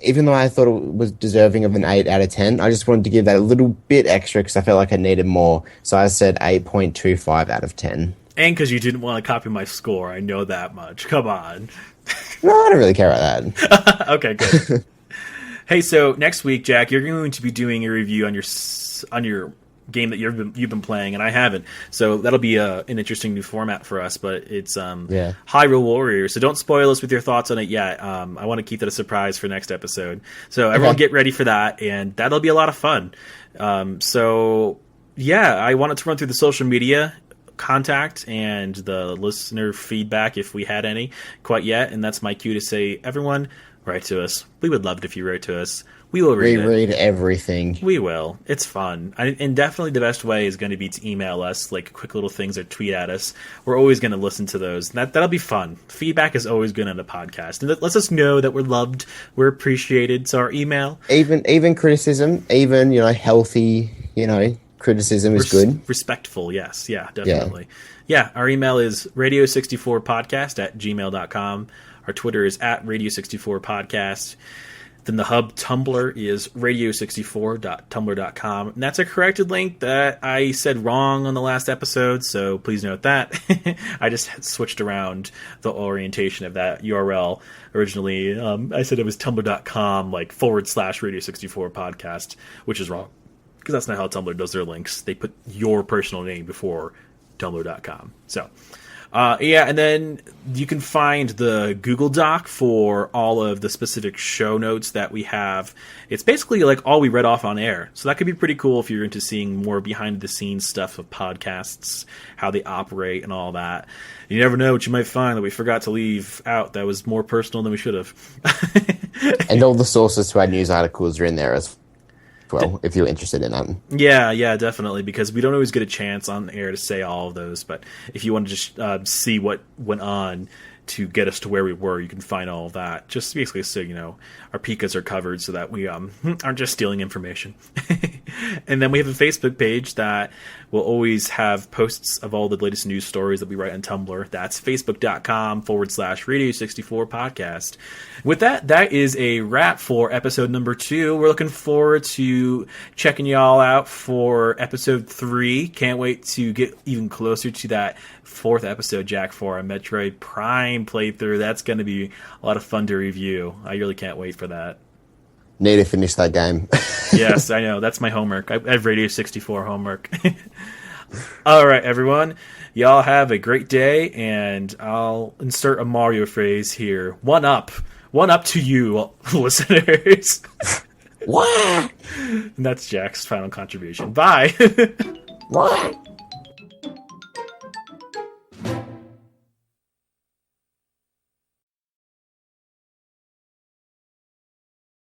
even though I thought it was deserving of an 8 out of 10, I just wanted to give that a little bit extra because I felt like I needed more. So I said 8.25 out of 10. And because you didn't want to copy my score, I know that much. Come on. No, I don't really care about that. Okay, good. Hey, so next week, Jack, you're going to be doing a review on your game that you've been playing, and I haven't. So that'll be an interesting new format for us. But it's Hyrule Warriors. So don't spoil us with your thoughts on it yet. I want to keep that a surprise for next episode. So everyone get ready for that, and that'll be a lot of fun. So yeah, I wanted to run through the social media contact and the listener feedback if we had any quite yet, and that's my cue to say, everyone, write to us. We would love it if you wrote to us. We will read it. We read everything. We will. It's fun. And definitely the best way is going to be to email us, like quick little things, or tweet at us. We're always going to listen to those. That'll be fun. Feedback is always good on a podcast. And that lets us know that we're loved, we're appreciated. So our email... Even criticism, even, healthy, criticism is good. Respectful, yes. Yeah, definitely. Yeah, our email is radio64podcast@gmail.com. Our Twitter is @radio64podcast. Then the hub Tumblr is radio64.tumblr.com. And that's a corrected link that I said wrong on the last episode, so please note that. I just switched around the orientation of that URL. Originally, I said it was tumblr.com, /radio64podcast, which is wrong, because that's not how Tumblr does their links. They put your personal name before tumblr.com. So, Yeah, and then you can find the Google Doc for all of the specific show notes that we have. It's basically like all we read off on air. So that could be pretty cool if you're into seeing more behind-the-scenes stuff of podcasts, how they operate and all that. You never know what you might find that we forgot to leave out that was more personal than we should have. And all the sources to our news articles are in there as well, if you're interested in that. Yeah, definitely, because we don't always get a chance on air to say all of those, but if you want to just see what went on to get us to where we were, you can find all of that. Just basically so you know, our Pikas are covered so that we aren't just stealing information. And then we have a Facebook page that will always have posts of all the latest news stories that we write on Tumblr. That's facebook.com/Radio64podcast. With that, that is a wrap for episode number 2. We're looking forward to checking y'all out for episode 3. Can't wait to get even closer to that 4th episode, Jack, for our Metroid Prime playthrough. That's going to be a lot of fun to review. I really can't wait for that. Need to finish that game. Yes, I know. That's my homework. I have Radio 64 homework. All right, everyone. Y'all have a great day, and I'll insert a Mario phrase here. One up. One up to you, listeners. What? And that's Jack's final contribution. Bye. What?